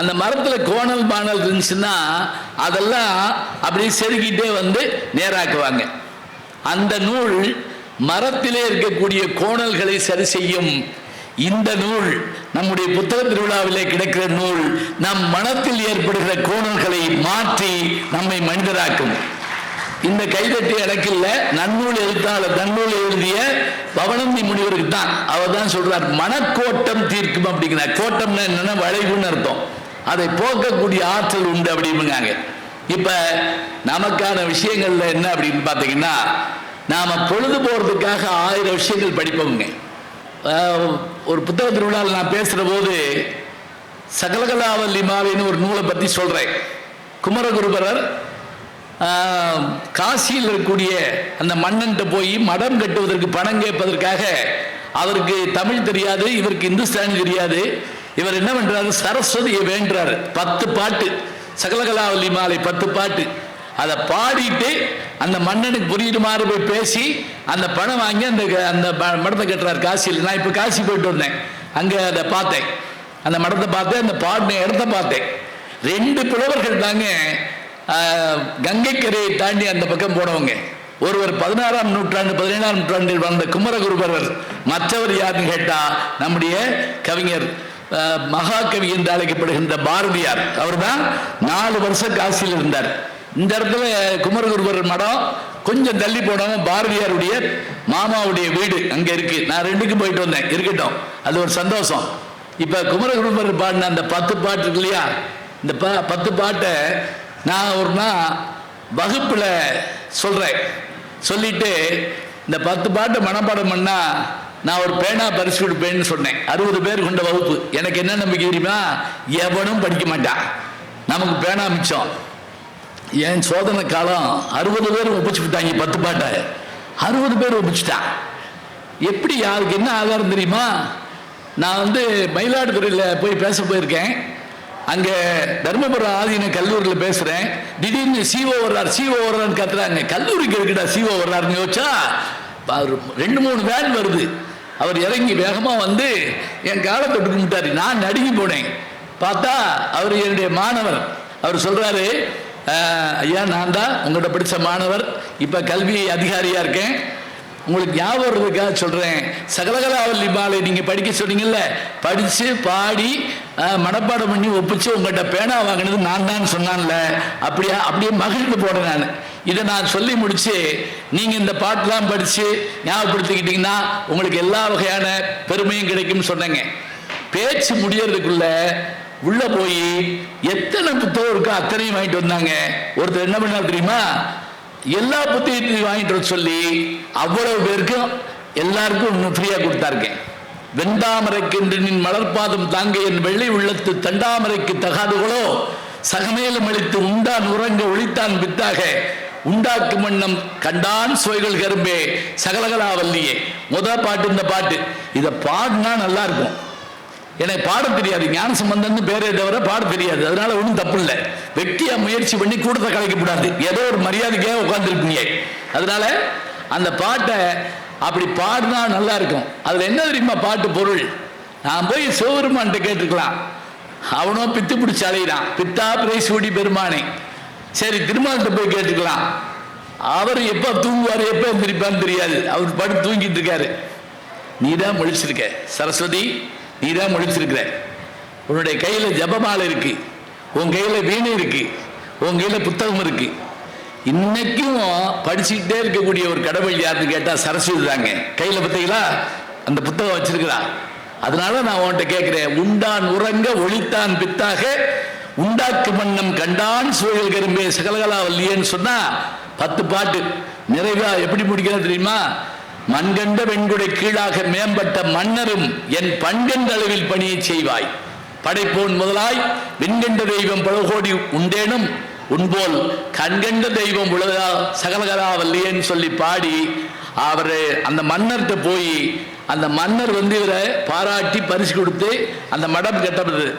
அந்த மரத்தில் கோணல் பானல் இருந்துச்சுன்னா அதெல்லாம் அப்படியே செருகிட்டே வந்து நேராக்குவாங்க. அந்த நூல் மரத்திலே இருக்கக்கூடிய கோணல்களை சரி செய்யும். இந்த நூல் நம்முடைய புத்தக திருவிழாவிலே கிடைக்கிற நூல் நம் மனத்தில் ஏற்படுகிற கோணல்களை மாற்றி நம்மை மனிதராக்கும். இந்த கைதட்டி எனக்கு இல்லை, நன்னூல் எழுத்தாளர் நன்னூல் எழுதிய பவனந்தி முனிவருக்கு தான். அவர் தான் சொல்றார், மனக்கோட்டம் தீர்க்கும் அப்படிங்கிறார். கோட்டம்னா என்னன்னா வளைவுன்னு அர்த்தம். அதை போக்கக்கூடிய ஆற்றல் உண்டு அப்படிங்கிறாங்க. இப்ப நமக்கான விஷயங்கள்ல என்ன அப்படின்னு பார்த்தீங்கன்னா, நாம பொழுது போறதுக்காக 1000 விஷயங்கள் படிப்போங்க. ஒரு புத்தக திருவிழாவில் நான் பேசுற போது சகலகலாவல்லி மாலைன்னு ஒரு நூலை பத்தி சொல்றேன். குமரகுருபரர் காசியில் இருக்கக்கூடிய அந்த மன்னன்ட்ட போய் மடம் கட்டுவதற்கு பணம் கேட்பதற்காக, அவருக்கு தமிழ் தெரியாது, இவருக்கு இந்துஸ்தானி தெரியாது. இவர் என்ன பண்றாரு, சரஸ்வதியை வேண்டுறாரு. 10 பாட்டு, சகலகலாவல்லி மாலை 10 பாட்டு. அதை பாடிட்டு அந்த மன்னனுக்கு புரியுமாறு போய் பேசி அந்த பணம் வாங்கி அந்த அந்த மடத்தை கட்டுறாரு காசியில். நான் இப்போ காசி போயிட்டு வந்தேன், அங்கே அதை பார்த்தேன், அந்த மடத்தை பார்த்தேன், அந்த பாடின இடத்த பார்த்தேன். 2 புலவர்கள் தாங்க கங்கைக்கரையை தாண்டி அந்த பக்கம் போனவங்க. ஒருவர் 16ஆம் நூற்றாண்டு 17ஆம் நூற்றாண்டில் வந்த குமரகுருபரர், மற்றவர் யாருன்னு கேட்டா நம்முடைய கவிஞர் மகாகவி என்று அழைக்கப்படுகின்ற பாரதியார். அவர் தான் 4 வருஷம் காசியில் இருந்தார். இந்த இடத்துல குமரகுருபரர் மடம் கொஞ்சம் தள்ளி போனவங்க பாரதியாருடைய மாமாவுடைய வீடு அங்கே இருக்கு. நான் 2க்கும் போயிட்டு வந்தேன், இருக்கட்டும், அது ஒரு சந்தோஷம். இப்போ குமரகுருபரர் பாடின அந்த 10 பாட்டு இருக்கு இல்லையா, இந்த 10 பாட்டை நான் ஒரு நாள் வகுப்பில் சொல்கிறேன். சொல்லிட்டு இந்த 10 பாட்டை மனப்பாடம் பண்ணா நான் ஒரு பேனா பரிசு கொடுப்பேன்னு சொன்னேன். 60 பேர் கொண்ட வகுப்பு. எனக்கு என்ன நம்பிக்கை தெரியுமா, எவனும் படிக்க மாட்டான், நமக்கு பேனா மிச்சம். என் சோதனை காலம் 60 பேர் ஒப்பிச்சு விட்டாங்க 10 பாட்டை. 60 பேர் ஒப்பிச்சுட்டான். எப்படி, யாருக்கு என்ன ஆதாரம் தெரியுமா? நான் வந்து மயிலாடுதுறையில் போய் பேச போயிருக்கேன். அங்கே தர்மபுரம் ஆதீன கல்லூரியில் பேசுகிறேன். திடீர்னு சிஓ வர்றான்னு கத்துறாங்க. கல்லூரிக்கு இருக்குடா சிஓ வர்றாருன்னு யோசிச்சா 2-3 வேன் வருது. அவர் இறங்கி வேகமாக வந்து என் காலை தொட்டு கும்பிட்டாரு. நான் நடுங்கி போனேன். பார்த்தா அவர் என்னுடைய மாணவர். அவர் சொல்கிறாரு, ஐயா நான் தான் உங்கள்கிட்ட படித்த மாணவர், இப்போ கல்வி அதிகாரியாக இருக்கேன், உங்களுக்கு ஞாபகம் வருவதுக்காக சொல்கிறேன், சகலகலாவல்லி மாலை நீங்கள் படிக்க சொன்னீங்கல்ல, படித்து பாடி மனப்பாடம் பண்ணி ஒப்பிச்சு உங்கள்கிட்ட பேனா வாங்கினது நான் தான் சொன்னான்ல, அப்படியே மகிழ்ந்து போனேன் நான். இதை நான் சொல்லி முடிச்சு நீங்கள் இந்த பாட்டெலாம் படித்து ஞாபகப்படுத்திக்கிட்டீங்கன்னா உங்களுக்கு எல்லா வகையான பெருமையும் கிடைக்கும்னு சொன்னேங்க. பேச்சு முடியறதுக்குள்ள உள்ள போய் எத்தனை புத்தகம் இருக்கோ அத்தனையும் வாங்கிட்டு வந்தாங்க. ஒருத்தர் என்ன பண்ணா தெரியுமா, எல்லா புத்தகத்தையும் வாங்கிட்டு வர சொல்லி அவ்வளவு பேருக்கும் எல்லாருக்கும் இன்னும் ஃப்ரீயா கொடுத்தாருங்க. வெந்தாமரைக்கு நின் மலர்பாதம் தாங்க என் வெள்ளை உள்ளத்து தண்டாமரைக்கு தகாதுகளோ, சகமேலம் அளித்து உண்டான் உறங்க ஒளித்தான் வித்தாக உண்டாக்கும் வண்ணம் கண்டான் சுவைகள் கரும்பே சகலகலாவல்லியே. முதல் பாட்டு இந்த பாட்டு. இதை பாடினா நல்லா இருக்கும். எனக்கு பாட தெரியாது, ஞான சம்பந்தம்னு பேரே தவிர பாட தெரியாது. அதனால ஒன்றும் தப்பு இல்லை. வெட்டியா முயற்சி பண்ணி கூட்டத்தை கலைக்கப்படாது. ஏதோ ஒரு மரியாதைக்காக உட்கார்ந்துருப்பீங்க. அதனால அந்த பாட்டை அப்படி பாடினா நல்லா இருக்கும். அதுல என்ன தெரியுமா பாட்டு பொருள்? நான் போய் சிவபெருமான்கிட்ட கேட்டுக்கலாம். அவனோ பித்து பிடிச்சி அலையிறான், பித்தா பிரைசூடி பெருமானே. சரி, திருமால்கிட்ட போய் கேட்டுக்கலாம். அவர் எப்ப தூங்குவார், எப்ப எந்திரிப்பான்னு தெரியாது. அவர் படுத்து தூங்கிட்டு இருக்காரு. நீதான் முழிச்சிருக்க சரஸ்வதி, நீதான் முழிச்சிருக்கிற. உன்னுடைய கையில ஜபமாலை இருக்கு, உன் கையில வீணை இருக்கு, உன் கையில புத்தகம் இருக்கு. இன்னைக்கும் படிச்சுக்கிட்டே இருக்கக்கூடிய ஒரு கடவுள் யாருன்னு கேட்டா சரஸ்வதி தாங்க. கையில பார்த்தீங்களா அந்த புத்தகம் வச்சிருக்கிறா. அதனால நான் உன்கிட்ட கேட்கிறேன், உண்டான் உறங்க ஒளித்தான் பித்தாக உண்டாக்கு மன்னம் கண்டான் சுவைகள் கரும்பே சகலகலா வல்லியன்னு சொன்னா 10 பாட்டு நிறைவா எப்படி முடிக்கிறது தெரியுமா? மண்கண்ட வெண்குடை கீழாக மேம்பட்ட மன்னரும் என் பண்கண்ட அளவில் பணியை செய்வாய். படைப்போன் முதலாய் வெண்கண்ட தெய்வம் பலகோடி உண்டேனும் உன்போல் கண்கண்ட தெய்வம் உலகா சகலகலா வல்லியன்னு சொல்லி பாடி அவரு அந்த மன்னர்கிட்ட போய் அந்த மன்னர் இவரை பாராட்டி பரிசு கொடுத்து அந்த மடம் கட்டப்படுது.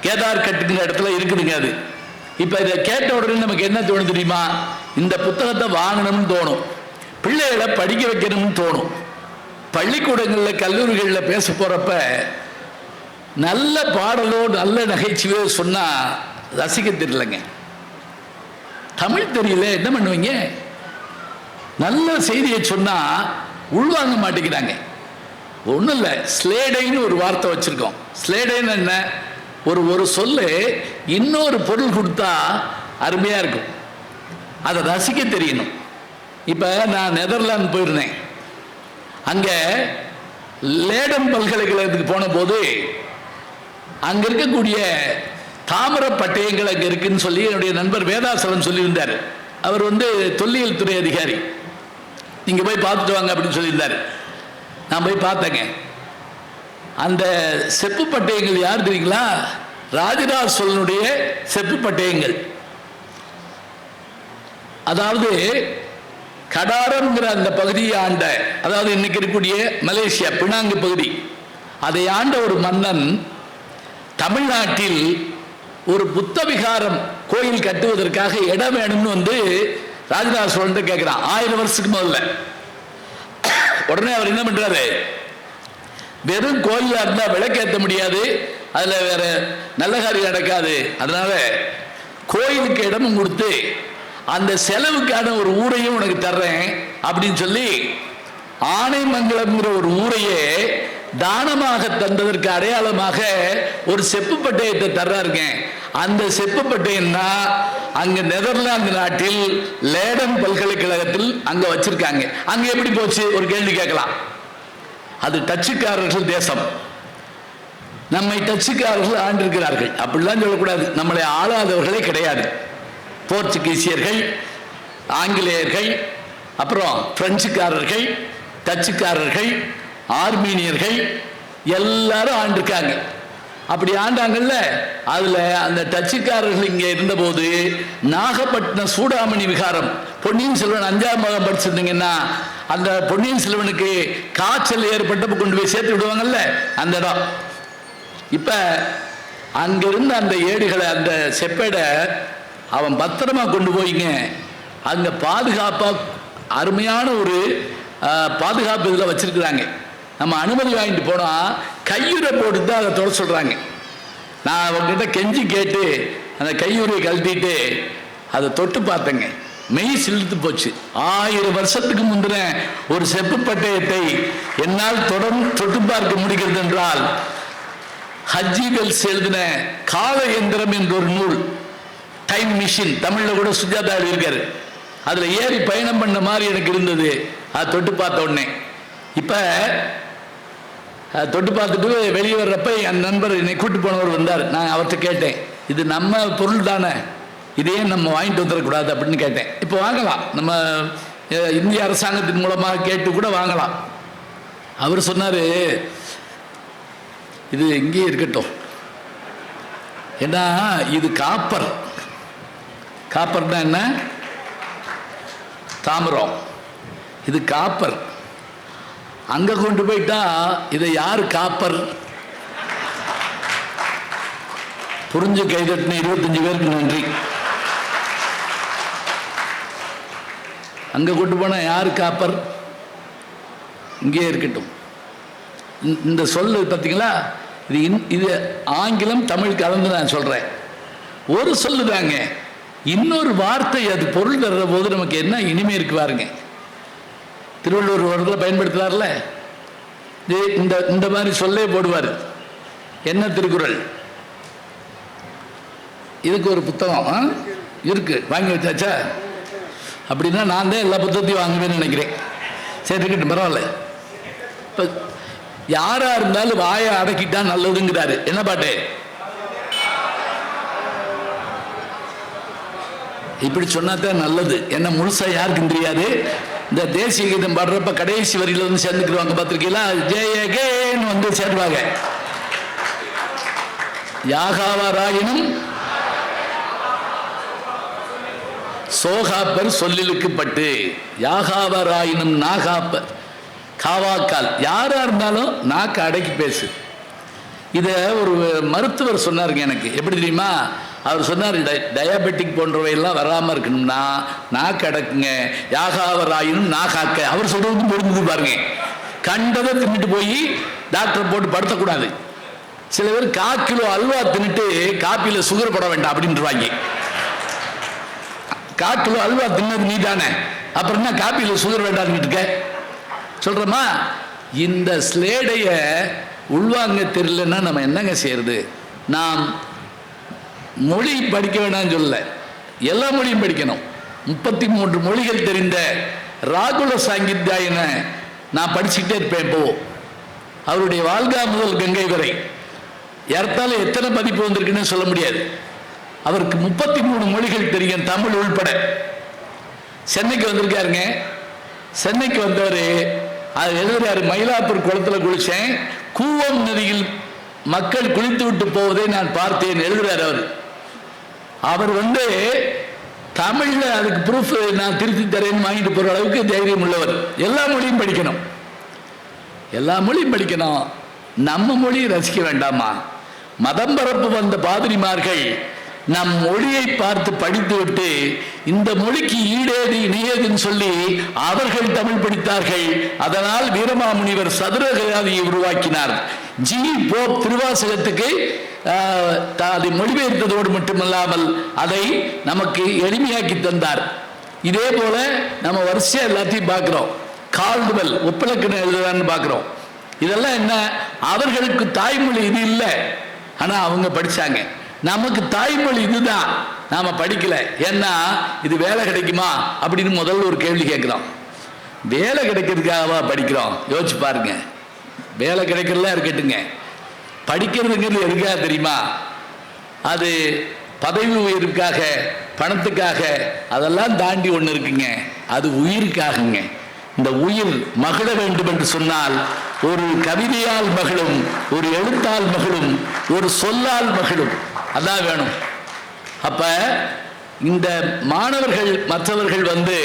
கேதார் கட்டுங்கிற இடத்துல இருக்குதுங்க அது. இப்ப இதை கேட்ட உடனே நமக்கு என்ன தோணும் தெரியுமா? இந்த புத்தகத்தை வாங்கணும்னு தோணும், பிள்ளைகளை படிக்க வைக்கணும்னு தோணும். பள்ளிக்கூடங்களில் கல்லூரிகளில் பேச போறப்ப நல்ல பாடலோ நல்ல நகைச்சுவையோ சொன்னா ரசிக்க தெரியலங்க. தமிழ் தெரியல, என்ன பண்ணுவீங்க? நல்ல செய்தியை சொன்னா உள்வாங்க மாட்டேங்கிறாங்க. ஒன்றும் இல்லை, ஸ்லேடைன்னு ஒரு வார்த்தை வச்சிருக்கோம். ஸ்லேடைன்னு என்ன? ஒரு சொல்லு இன்னொரு பொருள் கொடுத்தா அருமையா இருக்கும். அதை ரசிக்க தெரியணும். இப்ப நான் நெதர்லாந்து போயிருந்தேன். அங்க லேடன் பல்கலைக்கழகத்துக்கு போன போது அங்க இருக்கக்கூடிய தாமிர பட்டயங்கள் அங்க இருக்குன்னு சொல்லி என்னுடைய நண்பர் வேதாசலம் சொல்லியிருந்தார். அவர் தொல்லியல் துறை அதிகாரி. நீங்க போய் பார்த்துட்டு வாங்க அப்படின்னு சொல்லியிருந்தார். நான் போய் பார்த்தேங்க. அந்த செப்பு பட்டயங்கள் யார் தெரியுங்களா? ராஜராஜ சோழனுடைய செப்பு பட்டயங்கள். அதாவது கடாரம்ங்கிற அந்த பகுதியை ஆண்ட, அதாவது இன்னைக்கு இருக்கக்கூடிய மலேசியா பினாங்கு பகுதி, அதை ஆண்ட ஒரு மன்னன் தமிழ்நாட்டில் ஒரு புத்த விகாரம் கோயில் கட்டுவதற்காக இடம் வேணும்னு ராஜராஜ சோழன் கேட்கிறான். 1000 வருஷத்துக்கு முதல்ல. உடனே அவர் என்ன பண்றாரு? வெறும் கோயிலா இருந்தா விளக்கேற்ற முடியாது, அதுல வேற நல்ல காரியம் நடக்காது. அதனால கோயிலுக்கு இடமும் கொடுத்து அந்த செலவுக்கான ஒரு ஊரையும் உனக்கு தர்றேன் அப்படின்னு சொல்லி ஆனைமங்கலம்ங்கிற ஒரு ஊரையே தானமாக தந்ததற்கு அடையாளமாக ஒரு செப்பு பட்டயத்தை தர்றாருங்க. அந்த செப்பு பட்டயம் தான் அங்க நெதர்லாந்து நாட்டில் லேடன் பல்கலைக்கழகத்தில் அங்க வச்சிருக்காங்க. அங்க எப்படி போச்சு ஒரு கேள்வி கேட்கலாம். அது டச்சுக்காரர்கள் தேசம். நம்மை டச்சுக்காரர்கள் ஆண்டிருக்கிறார்கள். அப்படிலாம் சொல்லக்கூடாது. நம்மளை ஆளாதவர்களே கிடையாது. போர்ச்சுகீசியர்கள், ஆங்கிலேயர்கள், அப்புறம் பிரெஞ்சுக்காரர்கள், டச்சுக்காரர்கள், ஆர்மீனியர்கள் எல்லாரும் ஆண்டிருக்காங்க. அப்படி ஆண்டாங்கல்ல. அதுல அந்த டச்சுக்காரர்கள் இங்க இருந்தபோது நாகப்பட்டினம் சூடாமணி விகாரம், பொன்னியின் செல்வன் 5ஆம் பாகம் படிச்சிருந்தீங்கன்னா அந்த பொன்னியின் செல்வனுக்கு காய்ச்சல் ஏற்பட்டப்ப கொண்டு போய் சேர்த்து விடுவாங்கல்ல அந்த இடம். இப்ப அங்கிருந்த அந்த ஏடுகளை, அந்த செப்பேடை அவன் பத்திரமா கொண்டு போய்ங்க அங்க பாதுகாப்பா அருமையான ஒரு பாதுகாப்பு இதில் வச்சிருக்கிறாங்க. நம்ம அனுமதி வாங்கிட்டு போனா கையுறை போட்டு தான் அதை தொட சொல்றாங்க. நான் அவங்ககிட்ட கெஞ்சி கேட்டு அந்த கையுறையை கழட்டிட்டு அதை தொட்டு பார்த்தேங்க. மெய் சிலிர்த்து போச்சு. 1000 வருஷத்துக்கு முந்தின ஒரு செப்பு பட்டயத்தை என்னால் தொடர்ந்து தொட்டு பார்க்க முடிகிறது என்றால் ஹஜ்ஜி வெல்ஸ் எழுதின கால எந்திரம் என்ற ஒரு நூல், டைம் மிஷின், தமிழ்ல கூட சுஜாதா இருக்காரு, அதுல ஏறி பயணம் பண்ண மாதிரி எனக்கு இருந்தது. அதை தொட்டு பார்த்த உடனே இப்ப தொட்டு பார்த்துட்டு வெளியே வர்றப்ப என் நண்பர் என்னை கூட்டு போனவர் வந்தார். நான் அவர்கிட்ட கேட்டேன், இது நம்ம பொருள் தானே, இதையே நம்ம வாங்கிட்டு வந்துடக்கூடாது அப்படின்னு கேட்டேன். இப்போ வாங்கலாம், நம்ம இந்திய அரசாங்கத்தின் மூலமாக கேட்டு கூட வாங்கலாம். அவர் சொன்னார், இது இங்கேயே இருக்கட்டும், ஏன்னா இது காப்பர். காப்பர்னா என்ன? தாமிரம், இது காப்பர். அங்க கொண்டு போயிட்டா இதை யாரு காப்பர்? புரிஞ்சு கைதட்டின 25 பேருக்கு நன்றி. அங்க கொண்டு போனா யாரு காப்பர்? இங்கே இருக்கட்டும். இந்த சொல்லு பார்த்தீங்களா, இது ஆங்கிலம் தமிழ் கலந்து நான் சொல்றேன். ஒரு சொல்லுதாங்க, இன்னொரு வார்த்தை அது பொருள் தர்ற போது நமக்கு என்ன இனிமை இருக்கு பாருங்க. திருவள்ளுவர் ஒரு இடத்துல பயன்படுத்துவார்ல, இந்த மாதிரி சொல்லே போடுவார். என்ன திருக்குறள்? இதுக்கு ஒரு புத்தகம் இருக்கு, வாங்கி வச்சாச்சா? அப்படின்னா நான் தான் எல்லா புத்தகத்தையும் வாங்குவேன்னு நினைக்கிறேன். சரி, இருக்கட்டும், பரவாயில்ல. இப்போ யாரா இருந்தாலும் வாயை அடக்கிட்டா நல்லதுங்கிறாரு. என்ன பாட்டு? இப்படி சொன்னாதான் நல்லது. என்ன முழுசா யாருக்கும் தெரியாது. இந்த தேசிய கீதம் பாடுறப்ப கடைசி வரியில வந்து சேர்ந்துக்குவாங்க, பார்த்திருக்கீங்களா? ஜெயகேன்னு வந்து சேர்வாங்க. யாகாவராயினும் சோகாப்பர் சொல்லிலுக்கு பட்டு, யாகாவராயினும் நாகாப்பர் காவாக்கால். யாரா இருந்தாலும் நாக்கு அடக்கி பேசு. இதை ஒரு மருத்துவர் சொன்னாருங்க எனக்கு. எப்படி தெரியுமா? அவர் சொன்னார், டயபெட்டிக் போன்றவையெல்லாம் வராமல் இருக்கணும்னா நாக்கு அடக்குங்க, யாகாவராயினும் நாகாக்க. அவர் சொல்றது பொருந்தது பாருங்க. கண்டதை தின்னுட்டு போய் டாக்டர் போட்டு படுத்தக்கூடாது. சில பேர் 1/4 கிலோ அல்வா தின்னுட்டு காப்பியில் சுகர் போட வேண்டாம் அப்படின்ட்டுருவாங்க. 1/4 கிலோ அல்வா தின்னது நீ தானே, அப்புறம் என்ன காப்பியில் சுகர் வேண்டாம்னு இருக்க சொல்றோமா? இந்த ஸ்லேடைய உள்வாங்க தெரியலன்னா நம்ம என்னங்க செய்யறது? நாம் மொழி படிக்க வேண்டாம்னு சொல்ல, எல்லா மொழியும் படிக்கணும். 33 மொழிகள் தெரிந்த ராகுல சாங்கித்யாயனை நான் படிச்சுக்கிட்டே இருப்பேன். இப்போ அவருடைய வாழ்கா முதல் கங்கை வரை ஏறத்தாழ எத்தனை பதிப்பு வந்திருக்குன்னு சொல்ல முடியாது. அவருக்கு 33 மொழிகள் தெரியும், தமிழ் உள்பட. சென்னைக்கு வந்திருக்காருங்க. சென்னைக்கு வந்தவர் அது எழுதுறாரு, மயிலாப்பூர் குளத்துல குளிச்சேன், கூவம் நதியில் மக்கள் குளித்து விட்டு போவதை நான் பார்த்தேன் எழுதுறாரு. அவர் வந்து தமிழ்ல அதுக்கு ப்ரூஃப் நான் திருத்தி தரேன்னு வாங்கிட்டு போற அளவுக்கு தைரியம் உள்ளவர். எல்லா மொழியும் படிக்கணும், எல்லா மொழியும் படிக்கணும். நம்ம மொழியை ரசிக்க வேண்டாமா? மதம் பரப்பு வந்த பாதிரிமார்கள் நம் மொழியை பார்த்து படித்து விட்டு இந்த மொழிக்கு ஈடேது இணையதுன்னு சொல்லி அவர்கள் தமிழ் படித்தார்கள். அதனால் வீரமாமுனிவர் சதுரகராதியை உருவாக்கினார். ஜி போப் திருவாசகத்துக்கு அதை மொழிபெயர்த்ததோடு மட்டுமல்லாமல் அதை நமக்கு எளிமையாக்கி தந்தார். இதே போல நம்ம வரிசையா எல்லாத்தையும் பார்க்கிறோம். கால்டுவெல் ஒப்பிலக்கணம் எழுதுறான்னு பார்க்கிறோம். இதெல்லாம் என்ன? அவர்களுக்கு தாய்மொழி இது இல்லை, ஆனா அவங்க படிச்சாங்க. நமக்கு தாய்மொழி இதுதான், நாம படிக்கல. ஏன்னா இது வேலை கிடைக்குமா அப்படின்னு முதல்ல ஒரு கேள்வி கேட்கிறோம். வேலை கிடைக்கிறதுக்காகவா படிக்கிறோம்? யோசிச்சு பாருங்க. வேலை கிடைக்கிறதா இருக்கட்டுங்க, படிக்கிறதுங்கிறது எதுக்காக தெரியுமா? அது பதவி உயர்வுக்காக, பணத்துக்காக, அதெல்லாம் தாண்டி ஒன்று இருக்குங்க. அது உயிருக்காகங்க. இந்த உயிர் மகிழ வேண்டும் என்று சொன்னால் ஒரு கவிதையால் மகிழும், ஒரு எழுத்தால் மகிழும், ஒரு சொல்லால் மகிழும். அதான் வேணும். அப்ப இந்த மாணவர்கள் மற்றவர்கள் வந்து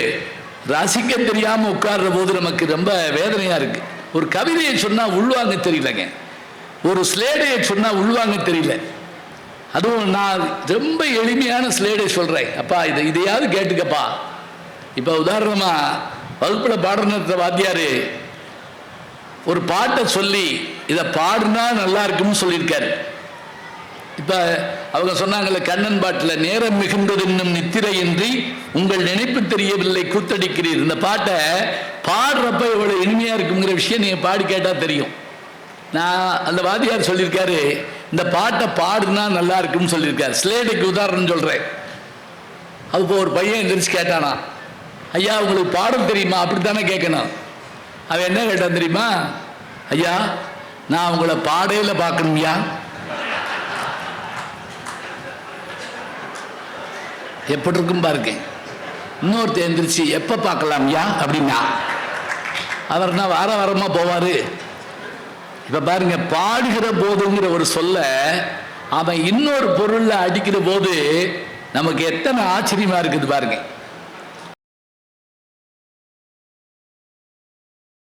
ரசிக்க தெரியாம உட்கார்ற போது நமக்கு ரொம்ப வேதனையா இருக்கு. ஒரு கவிதையை சொன்னா உள்வாங்க தெரியலங்க, ஒரு ஸ்லேடையை சொன்னா உள்வாங்க தெரியல. அதுவும் நான் ரொம்ப எளிமையான ஸ்லேடை சொல்றேன். அப்பா இதையாவது கேட்டுக்கப்பா. இப்ப உதாரணமா வகுப்புல பாடநேரத்தை வாத்தியாரு ஒரு பாட்டை சொல்லி இதை பாடுனா நல்லா இருக்கும்னு சொல்லியிருக்காரு. இப்ப அவங்க சொன்னாங்கல்ல, கண்ணன் பாட்டில் நேரம் மிகுந்தது இன்னும் நித்திரையின்றி உங்கள் நினைப்பு தெரியவில்லை கூத்தடிக்கிறீர். இந்த பாட்டை பாடுறப்ப எவ்வளவு இனிமையா இருக்குங்கிற விஷயம் நீங்க பாடி கேட்டா தெரியும். நான் அந்த வாத்தியார் சொல்லியிருக்காரு, இந்த பாட்டை பாடுனா நல்லா இருக்கும்னு சொல்லியிருக்காரு. ஸ்லேடைக்கு உதாரணம் சொல்றேன். அதுப்போ ஒரு பையன் எந்திரிச்சு கேட்டானா, ஐயா உங்களுக்கு பாடம் தெரியுமா? அப்படித்தானே கேட்கணும். அவன் என்ன கேட்டான் தெரியுமா? ஐயா நான் உங்களை பாடையில பார்க்கணும்யா. எப்படி இருக்கும் பாருங்க. இன்னொருத்தர் எந்திரிச்சு எப்ப பார்க்கலாம்யா அப்படின்னா அவர்னா வாரமா போவாரு. இப்ப பாருங்க, பாடுகிற போதுங்கிற ஒரு சொல்ல அவன் இன்னொரு பொருள்ல அடிக்கிற போது நமக்கு எத்தனை ஆச்சரியமா இருக்குது பாருங்க.